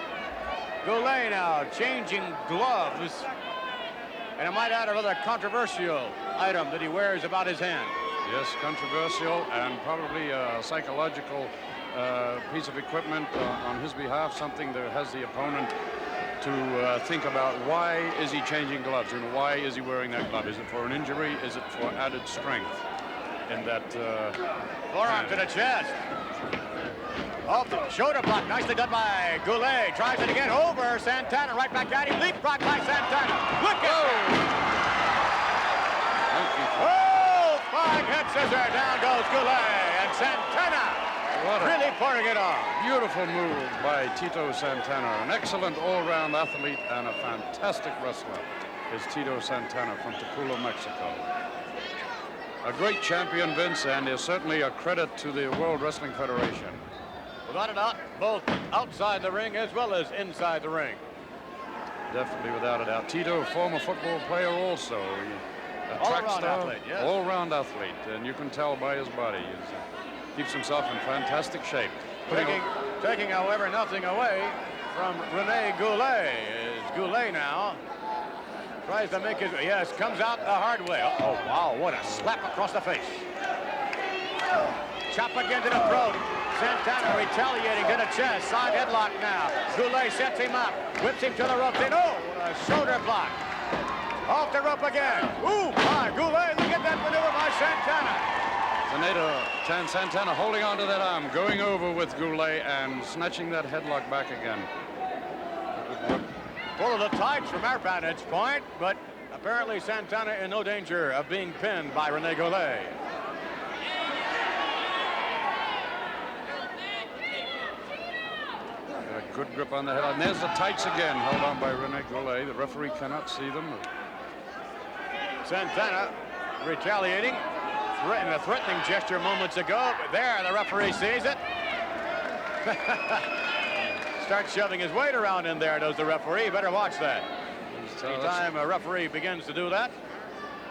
Goulet now changing gloves. And I might add a rather controversial item that he wears about his hand. Yes, controversial and probably a psychological piece of equipment on his behalf, something that has the opponent to think about why is he changing gloves and why is he wearing that glove? Is it for an injury? Is it for added strength? In that forearm to the chest. Off the shoulder block, nicely done by Goulet. Tries it again over Santana, right back at him. Leapfrog by Santana. Look at Oh, flying head scissor. Down goes Goulet and Santana. Really pouring it on. Beautiful move by Tito Santana. An excellent all-round athlete and a fantastic wrestler is Tito Santana from Tacula, Mexico. A great champion, Vince, and is certainly a credit to the World Wrestling Federation. Without a doubt, both outside the ring as well as inside the ring. definitely, without a doubt. Tito, a former football player also. A track All-around star, athlete, yes. all-round athlete, and you can tell by his body. He keeps himself in fantastic shape. Taking, however, nothing away from Rene Goulet. Is Goulet now tries to make his, yes, comes out the hard way. Oh, wow, what a slap across the face. Chop again to the throat. Santana retaliating to the chest. Side headlock now. Goulet sets him up. Whips him to the rope. Then, oh, a shoulder block. Off the rope again. Ooh, my, Goulet, look at that maneuver by Santana. Santana holding on to that arm, going over with Goulet and snatching that headlock back again. Full of the tights from our vantage point, but apparently Santana in no danger of being pinned by Rene Goulet. Got a good grip on the head. And there's the tights again, held on by Rene Goulet. The referee cannot see them. Santana retaliating, in a threatening gesture moments ago. But there, the referee sees it. Starts shoving his weight around in there, does the referee. Better watch that. Anytime a referee begins to do that,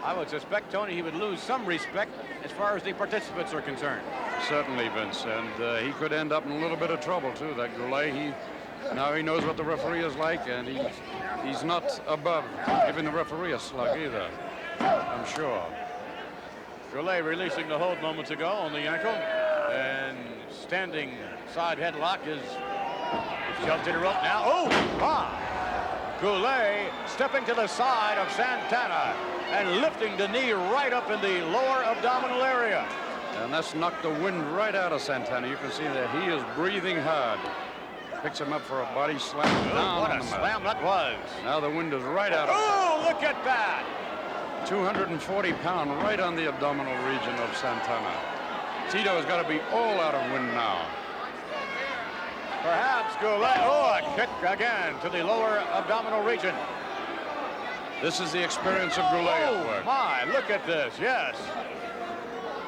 I would suspect, Tony, he would lose some respect as far as the participants are concerned. Certainly, Vince, and he could end up in a little bit of trouble, too, that Goulet. Now he knows what the referee is like, and he's not above giving the referee a slug either, I'm sure. Goulet releasing the hold moments ago on the ankle, and standing side headlock is shoved to the rope now. Oh, ah! Goulet stepping to the side of Santana and lifting the knee right up in the lower abdominal area. And that's knocked the wind right out of Santana. You can see that he is breathing hard. Picks him up for a body slam. Oh, what a slam that was. Now the wind is right out of him. Oh, look at that. 240 pound right on the abdominal region of Santana. Tito has got to be all out of wind now. Perhaps Goulet, oh, a kick again to the lower abdominal region. This is the experience of Goulet at work. Oh, my, look at this, yes.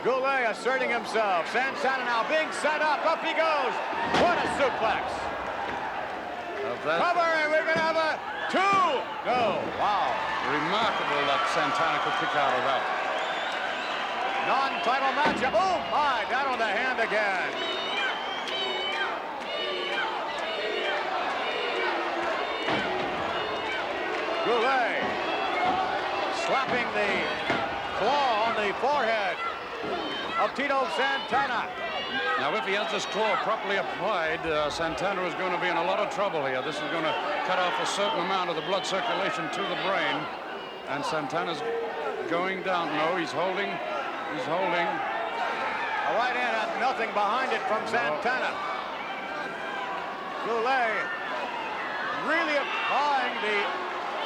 Goulet asserting himself. Santana now being set up. Up he goes. What a suplex. Cover, and we're going to have a two. No, wow. Remarkable that Santana could kick out of that. Non-title matchup. Oh, my, down on the hand again. Goulet slapping the claw on the forehead of Tito Santana. Now, if he has this claw properly applied, Santana is going to be in a lot of trouble here. This is going to cut off a certain amount of the blood circulation to the brain. And Santana's going down. No, he's holding. He's holding. A right hand and nothing behind it from Santana. Goulet really applying the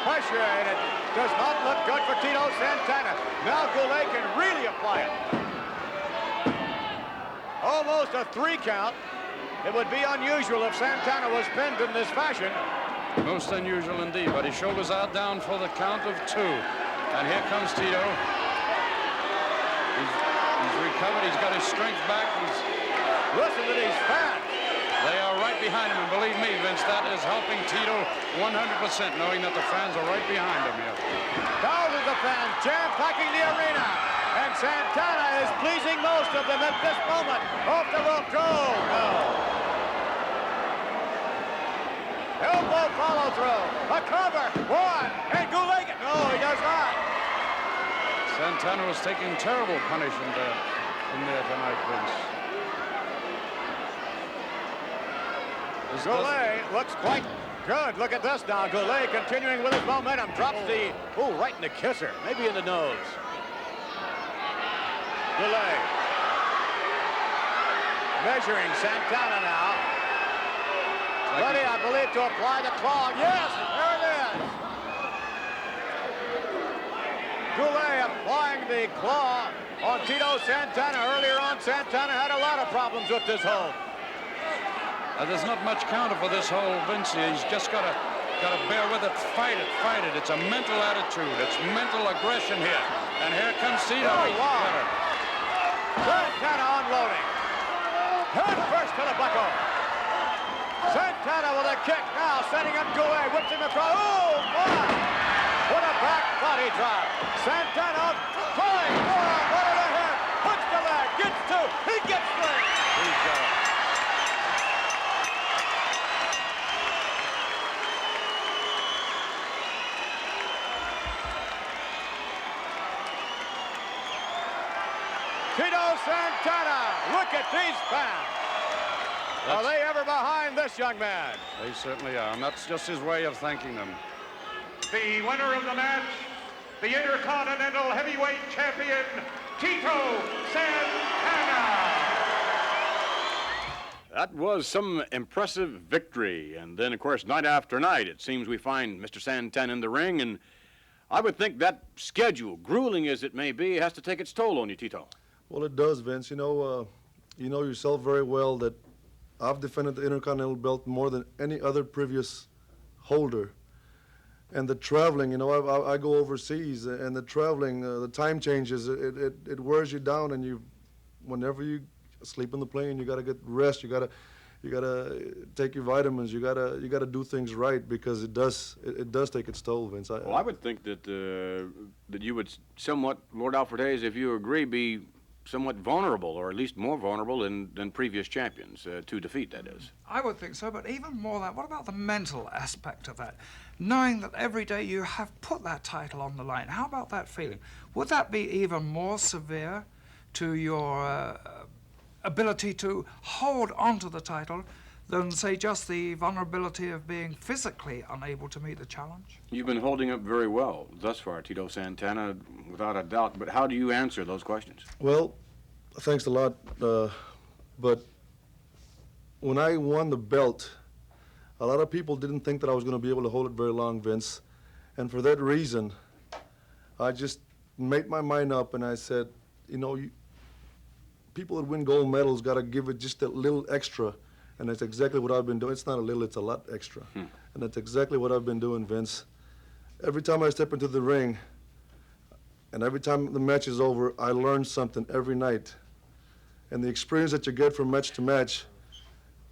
pressure, and it does not look good for Tito Santana. Now Goulet can really apply it. Almost a 3 count. It would be unusual if Santana was pinned in this fashion. Most unusual indeed, but his shoulders are down for the count of 2. And here comes Tito. He's recovered. He's got his strength back. Listen to these fans. They are right behind him, and believe me, Vince, that is helping Tito 100%, knowing that the fans are right behind him here. Thousands of fans jam-packing the arena, and Santana is pleasing most of them at this moment. Off the rope, drove. No. Elbow follow-through. A cover. 1. And Goulet. No, he does not. Santana was taking terrible punishment in there tonight, Vince. Goulet looks quite good. Look at this now. Goulet continuing with his momentum. Drops the, oh, right in the kisser. Maybe in the nose. Goulet. Measuring Santana now. Ready, I believe, to apply the claw. Yes, there it is. Goulet applying the claw on Tito Santana. Earlier on, Santana had a lot of problems with this hold. There's not much counter for this hold, Vince. He's just got to bear with it, fight it, fight it. It's a mental attitude. It's mental aggression here. And here comes Tito. Oh, wow. Santana unloading. Head first to the buckle. Santana with a kick now, setting up Goulet, whips him across. Oh, my! What a back body drop. Santana trying for a one and a half. Puts the leg, gets two, he gets three. He's got it. Tito Santana, look at these fans. Are they ever behind this young man? They certainly are, and that's just his way of thanking them. The winner of the match, the Intercontinental Heavyweight Champion, Tito Santana. That was some impressive victory. And then, of course, night after night, it seems we find Mr. Santana in the ring. And I would think that schedule, grueling as it may be, has to take its toll on you, Tito. Well, it does, Vince. You know yourself very well that I've defended the Intercontinental belt more than any other previous holder. And the traveling, I go overseas, and the traveling, the time changes, it wears you down, and whenever you sleep on the plane, you gotta get rest, you gotta take your vitamins, you gotta do things right, because it does take its toll, Vince. Well, I would think that that you would somewhat, Lord Alfred Hayes, if you agree, be somewhat vulnerable, or at least more vulnerable than previous champions, to defeat, that is. I would think so, but even more that, what about the mental aspect of that? Knowing that every day you have put that title on the line, how about that feeling? Would that be even more severe to your ability to hold onto the title than, say, just the vulnerability of being physically unable to meet the challenge? You've been holding up very well thus far, Tito Santana, without a doubt, but how do you answer those questions? Well, thanks a lot, but when I won the belt, a lot of people didn't think that I was going to be able to hold it very long, Vince, and for that reason, I just made my mind up, and I said, people that win gold medals got to give it just a little extra. And that's exactly what I've been doing. It's not a little, it's a lot extra. And that's exactly what I've been doing, Vince. Every time I step into the ring, and every time the match is over, I learn something every night. And the experience that you get from match to match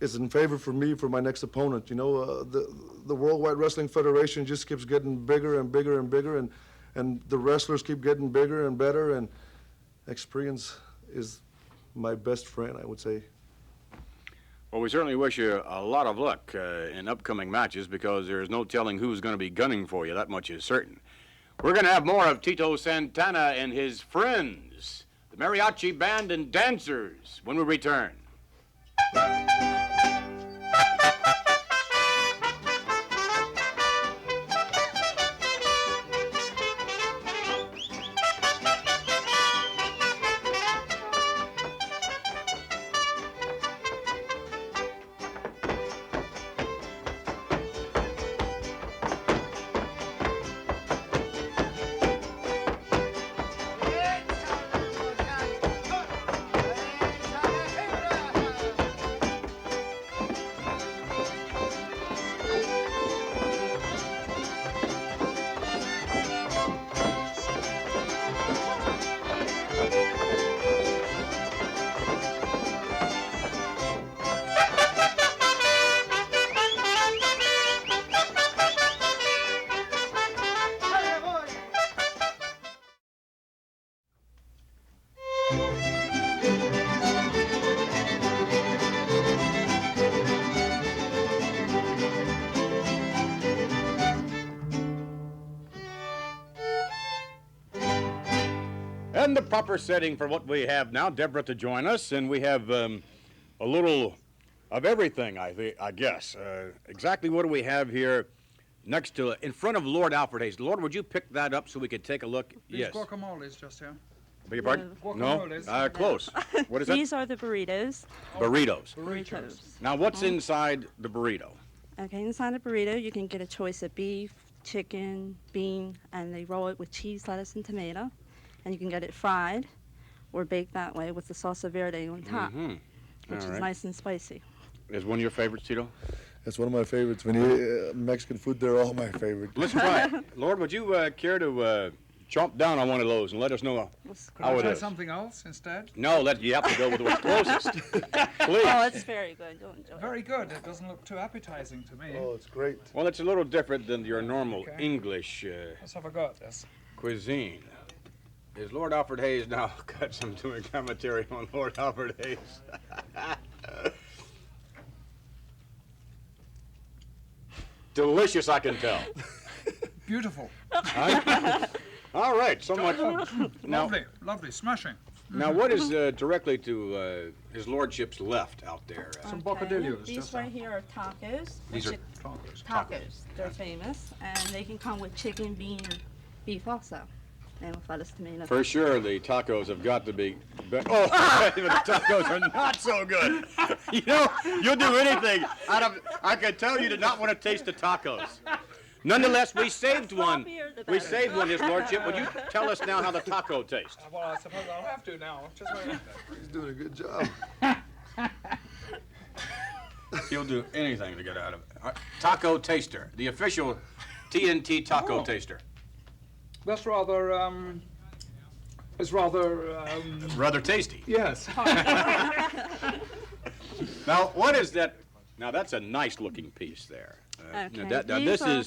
is in favor for me, for my next opponent. The Worldwide Wrestling Federation just keeps getting bigger and bigger and bigger, and the wrestlers keep getting bigger and better, and experience is my best friend, I would say. Well, we certainly wish you a lot of luck in upcoming matches, because there's no telling who's going to be gunning for you. That much is certain. We're going to have more of Tito Santana and his friends, the mariachi band and dancers, when we return. And the proper setting for what we have now, Deborah to join us, and we have a little of everything, I guess. Exactly what do we have here next to, in front of Lord Alfred Hayes? Lord, would you pick that up so we could take a look? These Yes. guacamoles just here. Beg your pardon? Guacamoles. No? Close. What is that? These are the burritos. Burritos. Burritos. Now, what's inside the burrito? Okay, inside the burrito, you can get a choice of beef, chicken, bean, and they roll it with cheese, lettuce, and tomato. And you can get it fried or baked that way with the salsa verde on top, which is nice and spicy. Is one of your favorites, Tito? That's one of my favorites. When you Mexican food, they're all my favorite. Let's try it. Lord, would you care to chomp down on one of those and let us know how it Try is. something else instead? No, you have to go with what's closest. Please. Oh, it's very good. You'll enjoy it. Very good. It doesn't look too appetizing to me. Oh, it's great. Well, it's a little different than your normal Okay. English Let's have a go at this. cuisine. Is Lord Alfred Hayes now got some doing commentary on Lord Alfred Hayes? Delicious, I can tell. Beautiful. All right, so much. Now, Lovely, lovely, smashing. now, what is directly to his lordship's left out there? Some Okay, bocadillos, These just right here are tacos. These are Tacos. Tacos. They're famous, and they can come with chicken, bean, or beef also. And with lettuce, tomato. For sure, the tacos have got to be. Oh, the tacos are not so good. You know, you'll do anything out of. I can tell you did not want to taste the tacos. Nonetheless, we saved one. We saved one, His Lordship. Would you tell us now how the taco tastes? Well, I suppose I'll have to now. Just wait. He's doing a good job. He'll do anything to get out of it. Taco taster, the official TNT taco taster. That's rather, it's rather, Rather tasty. yes. Now, what is that? Now, that's a nice-looking piece there. Okay, Now, these are-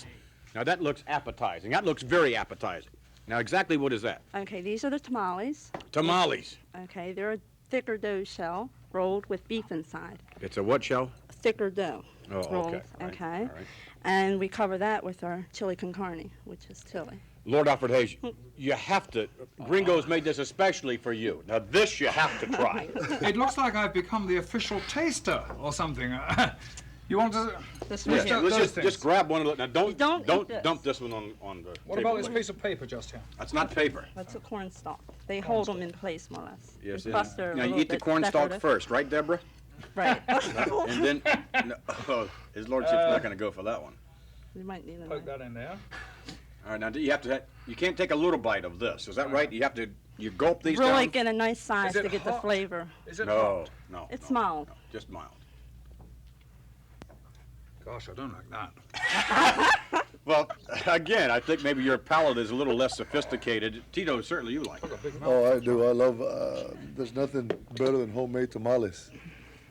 now that looks appetizing. That looks very appetizing. Now, exactly what is that? Okay, these are the tamales. Tamales. Okay, they're a thicker dough shell rolled with beef inside. It's a what shell? Thicker dough. Oh, rolled, okay. All right, okay. all right. And we cover that with our chili con carne, which is chili. Lord Alfred Hayes, you have to. Gringos made this especially for you. Now, this you have to try. It looks like I've become the official taster or something. You want to? This Yeah, right here. let's just grab one of those. Now, Don't don't eat this. dump this one on the What table, about this please. piece of paper just here? That's not paper. That's a cornstalk. They hold them in place more or less. Yes, And plus they're a now you little eat the bit cornstalk decorative. first, right, Deborah? Right. And then, no, oh, His Lordship's not going to go for that one. You might need a Poke knife. that in there. All right, now you have to. You can't take a little bite of this. Is that right? You have to. You gulp these Really down. get a nice size Is it to get the hot? flavor. Is it No, hot? no. It's no, mild. no, just mild. Gosh, I don't like that. Well, again, I think maybe your palate is a little less sophisticated. Tito, certainly you like it. Oh, I do. I love. There's nothing better than homemade tamales.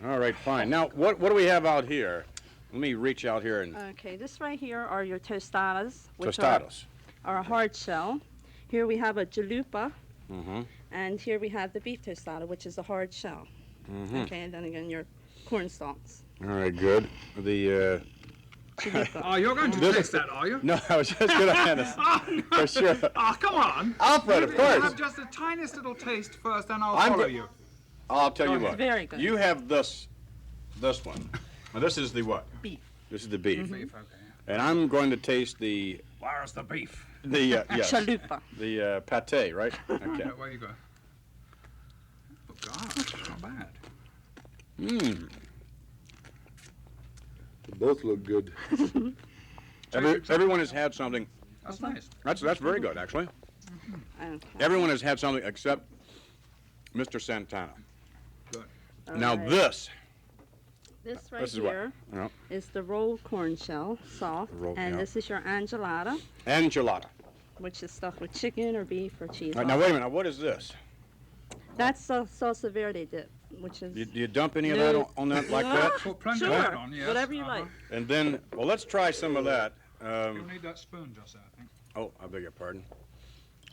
All right, fine. Now, what do we have out here? Let me reach out here and Okay, this right here are your tostadas, which tostadas. are a hard shell. Here we have a chalupa, Mm-hmm. and here we have the beef tostada, which is a hard shell. Mm-hmm. Okay, and then again your corn stalks. All right, good. The Chalupa. Oh, you're going to This- taste that, are you? no, I was just going to hand it for sure. Oh, come on. Alfred, of You course. have just the tiniest little taste first, then I'll I'm follow go- you. I'll tell you Go what. ahead. Very good. You have this one. Now, this is the what? Beef. This is the beef. Beef, okay. And I'm going to taste the Where's the beef? yes, Chalupa. the pate, right? Okay. Where you go? Oh, gosh, not bad. Mmm. They both look good. Everyone has had something. That's nice. That's very good, actually. Okay. Everyone has had something except Mr. Santana. Good. Now Alright. this This is here what? is the rolled corn shell, soft, Rolled, and yeah. this is your enchilada, enchilada. which is stuffed with chicken or beef or cheese. All right, now wait a minute. Now, what is this? That's the salsa verde dip, which is Do you dump any of that on that like that? Put plenty sure, of that on, yes. whatever you Uh-huh. like. And then, well, let's try some of that. You'll need that spoon just there, I think. Oh, I beg your pardon.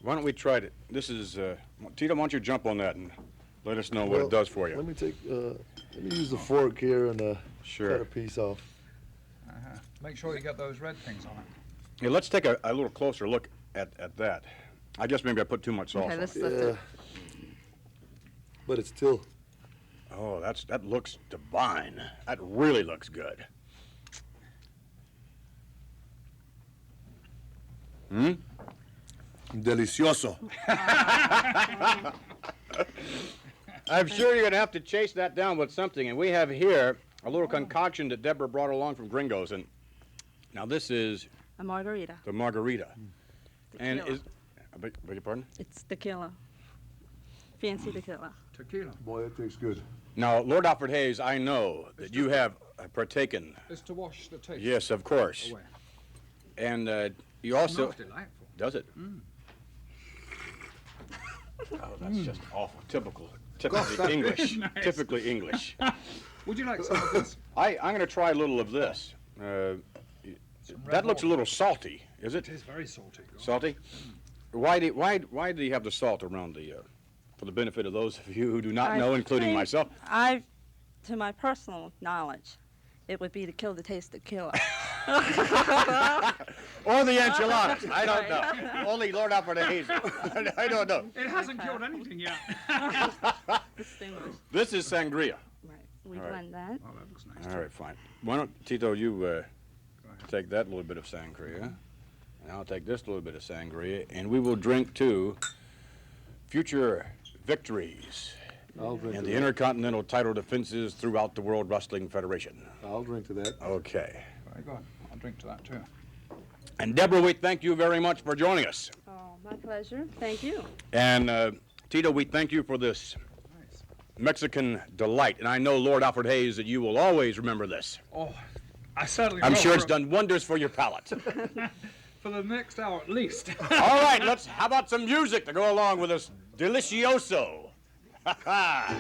Why don't we try it? This is Tito. Why don't you jump on that and let us know what Well, it does for you? Let me take. Let me use the fork here and cut Sure. a piece off. Uh-huh. Make sure you get those red things on it. Yeah, let's take a little closer look at that. I guess maybe I put too much sauce Okay, on let's it. lift Yeah. it. But it's still. Oh, that looks divine. That really looks good. Hmm? Delicioso. I'm sure you're going to have to chase that down with something. And we have here a little concoction that Deborah brought along from Gringos. And now this is A margarita. the margarita. And Tequila. I beg your pardon? It's tequila. Fancy tequila. Tequila. Boy, that tastes good. Now, Lord Alfred Hayes, I know that you have partaken. It's to wash the taste Yes, of course. away. And you also... Smells delightful. Does it? Oh, that's just awful. Typically English. Nice. Typically English. Would you like some of this? I'm going to try a little of this. That looks a little salty, is it? It is very salty. Salty? Why do you have the salt around the, for the benefit of those of you who do not know, including myself? To my personal knowledge, it would be to kill the taste of killer. Or the enchiladas. I don't know. Only Lord Alfred Hayes. I don't know. It hasn't killed anything yet. Distinguished. This is sangria. Right. We All right. blend that. Oh, that looks nice. All right, fine. Why don't, Tito, you take that little bit of sangria, and I'll take this little bit of sangria, and we will drink to future victories and the Intercontinental title defenses throughout the World Wrestling Federation. I'll drink to that. Okay. Very good. I'll drink to that, too. And Deborah, we thank you very much for joining us. Oh, my pleasure. Thank you. And Tito, we thank you for this Mexican delight. And I know, Lord Alfred Hayes, that you will always remember this. Oh, I certainly I'm will. sure it's done wonders for your palate. For the next hour, at least. All right, how about some music to go along with this delicioso? Ha ha!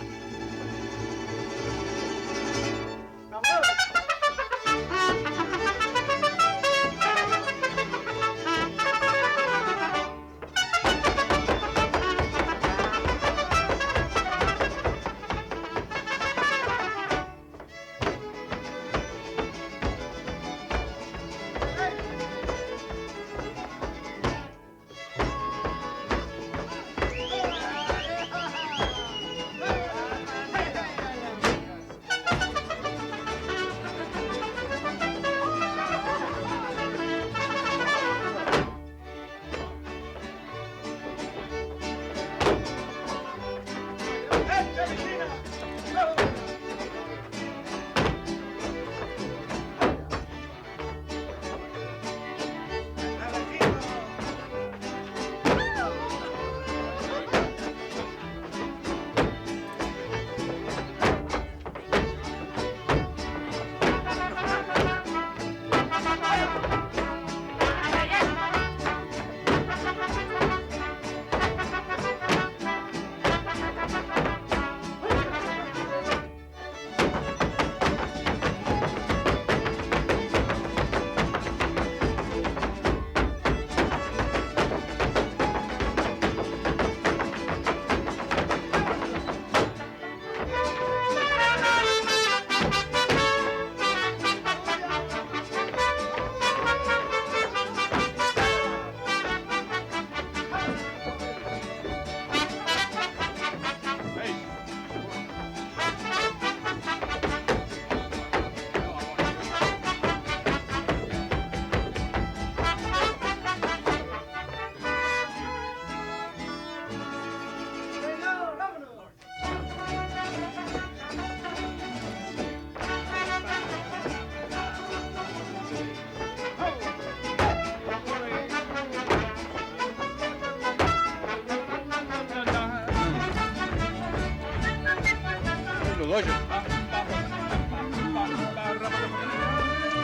Delicious.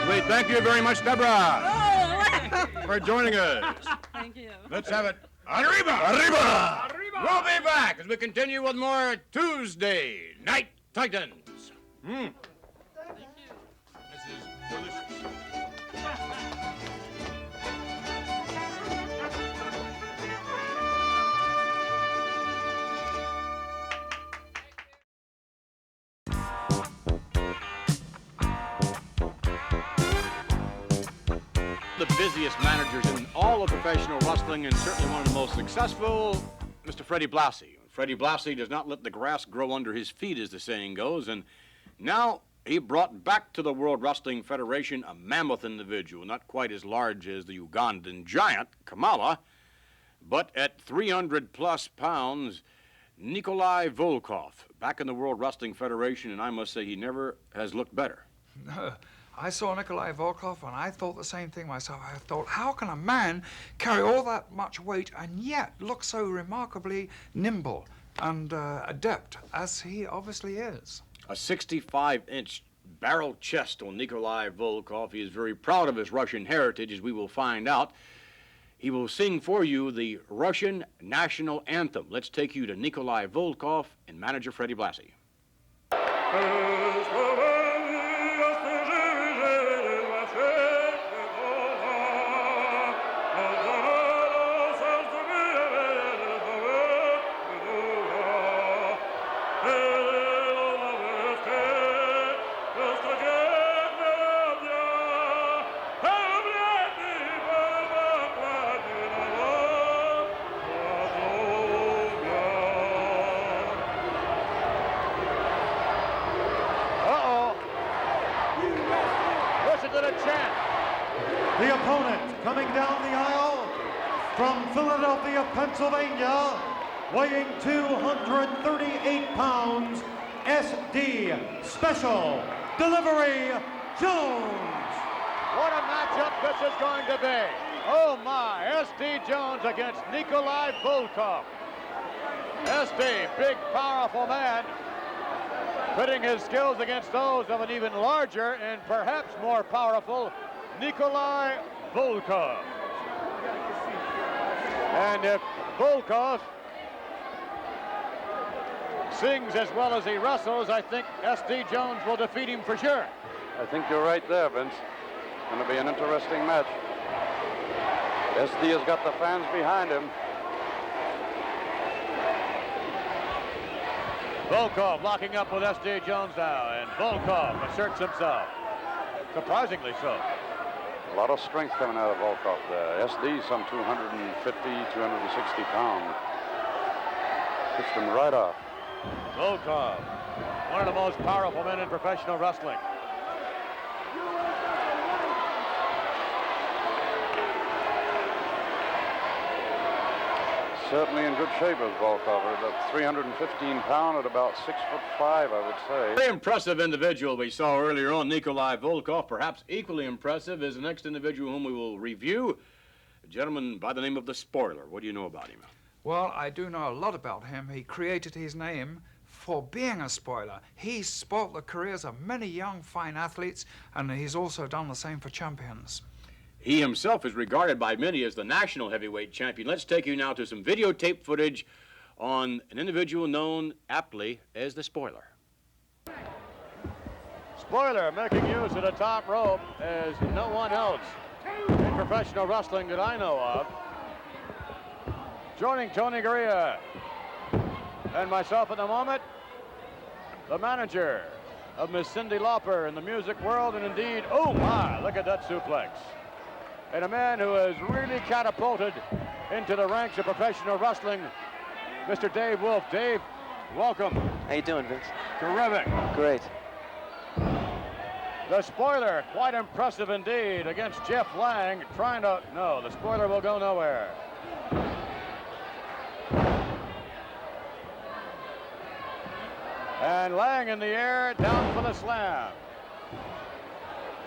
We thank you very much, Deborah, for joining us. Thank you. Let's have it. Arriba! Arriba! We'll be back as we continue with more Tuesday Night Titans. This is delicious. The busiest managers in all of professional wrestling and certainly one of the most successful, Mr. Freddie Blassie. Freddie Blassie does not let the grass grow under his feet, as the saying goes, and now he brought back to the World Wrestling Federation a mammoth individual, not quite as large as the Ugandan giant, Kamala, but at 300-plus pounds, Nikolai Volkoff, back in the World Wrestling Federation, and I must say he never has looked better. No. I saw Nikolai Volkoff, and I thought the same thing myself. I thought, how can a man carry all that much weight and yet look so remarkably nimble and adept, as he obviously is? A 65-inch barrel chest on Nikolai Volkoff. He is very proud of his Russian heritage, as we will find out. He will sing for you the Russian national anthem. Let's take you to Nikolai Volkoff and manager Freddie Blassie. The opponent coming down the aisle from Philadelphia, Pennsylvania, weighing 238 pounds, SD Special Delivery Jones. What a matchup this is going to be. Oh my, SD Jones against Nikolai Volkoff. SD, big, powerful man, pitting his skills against those of an even larger and perhaps more powerful Nikolai Volkoff. And if Volkoff sings as well as he wrestles, I think SD Jones will defeat him for sure. I think you're right there, Vince. It's going to be an interesting match. SD has got the fans behind him. Volkoff locking up with SD Jones now, and Volkoff asserts himself. Surprisingly so. A lot of strength coming out of Volkoff there. SD some 250, 260 pounds. Pushed him right off. Volkoff, one of the most powerful men in professional wrestling. Certainly in good shape as Volkoff. At 315 pound at about 6'5", I would say. Very impressive individual we saw earlier on, Nikolai Volkoff. Perhaps equally impressive is the next individual whom we will review, a gentleman by the name of the Spoiler. What do you know about him? Well, I do know a lot about him. He created his name for being a spoiler. He spoilt the careers of many young, fine athletes, and he's also done the same for champions. He himself is regarded by many as the national heavyweight champion. Let's take you now to some videotape footage on an individual known aptly as the Spoiler. Spoiler making use of the top rope as no one else in professional wrestling that I know of. Joining Tony Gurria and myself at the moment, the manager of Miss Cyndi Lauper in the music world, and indeed, oh my, look at that suplex. And a man who has really catapulted into the ranks of professional wrestling, Mr. Dave Wolf. Dave, welcome. How you doing, Vince? Terrific. Great. The Spoiler, quite impressive indeed, against Jeff Lang, trying to, no, the Spoiler will go nowhere. And Lang in the air, down for the slam.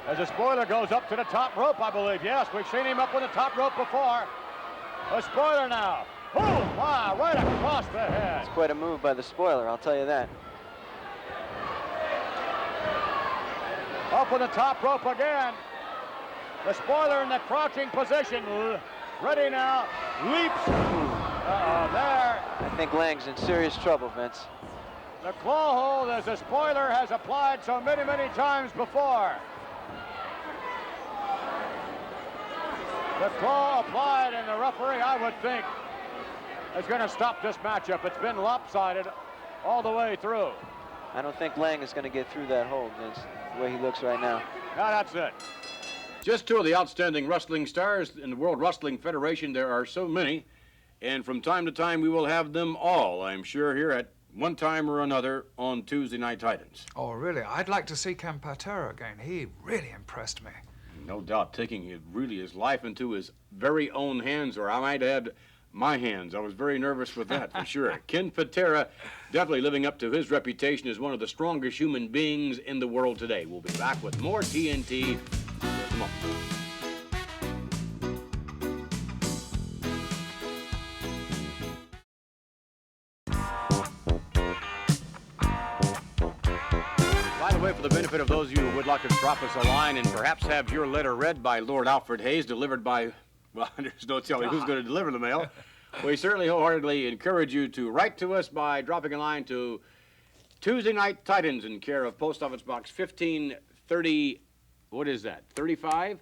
As the Spoiler goes up to the top rope, I believe. Yes, we've seen him up on the top rope before. The Spoiler now. Oh, wow, right across the head. It's quite a move by the Spoiler, I'll tell you that. Up on the top rope again. The Spoiler in the crouching position. Ready now. Leaps. There. I think Lang's in serious trouble, Vince. The claw hold as the Spoiler has applied so many, many times before. The claw applied, and the referee, I would think, is going to stop this matchup. It's been lopsided all the way through. I don't think Lang is going to get through that hold, Vince, the way he looks right now. Now that's it. Just two of the outstanding wrestling stars in the World Wrestling Federation. There are so many, and from time to time we will have them all, I'm sure, here at one time or another on Tuesday Night Titans. Oh, really? I'd like to see Ken Patera again. He really impressed me. No doubt, taking really his life into his very own hands, or I might add, my hands. I was very nervous with that, for sure. Ken Patera definitely living up to his reputation as one of the strongest human beings in the world today. We'll be back with more TNT in just a moment. By the way, for the benefit of those of you who would like to drop us a line and perhaps have your letter read by Lord Alfred Hayes, delivered by Well, there's no telling who's going to deliver the mail. We certainly wholeheartedly encourage you to write to us by dropping a line to Tuesday Night Titans in care of Post Office Box 1530. What is that? 35?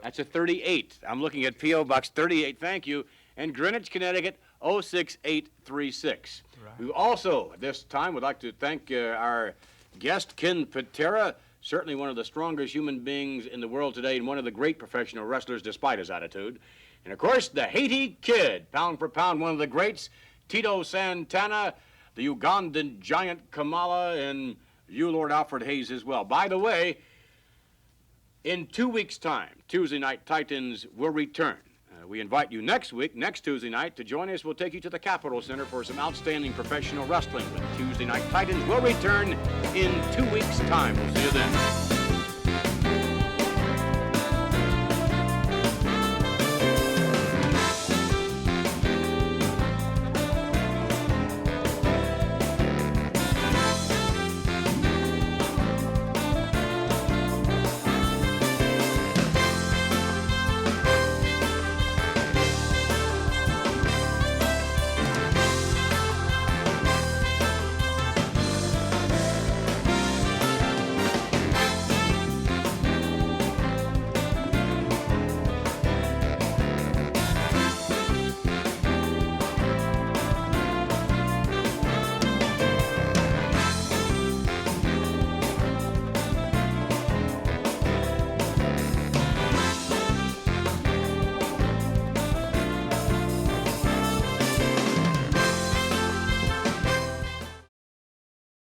That's a 38. I'm looking at P.O. Box 38. Thank you. And Greenwich, Connecticut 06836. Right. We also, at this time, would like to thank our guest, Ken Patera, certainly one of the strongest human beings in the world today and one of the great professional wrestlers despite his attitude. And, of course, the Haiti Kid, pound for pound, one of the greats, Tito Santana, the Ugandan giant Kamala, and you, Lord Alfred Hayes, as well. By the way, in 2 weeks' time, Tuesday Night Titans will return. We invite you next week, next Tuesday night, to join us. We'll take you to the Capitol Center for some outstanding professional wrestling with Tuesday Night Titans. We'll return in 2 weeks' time. We'll see you then.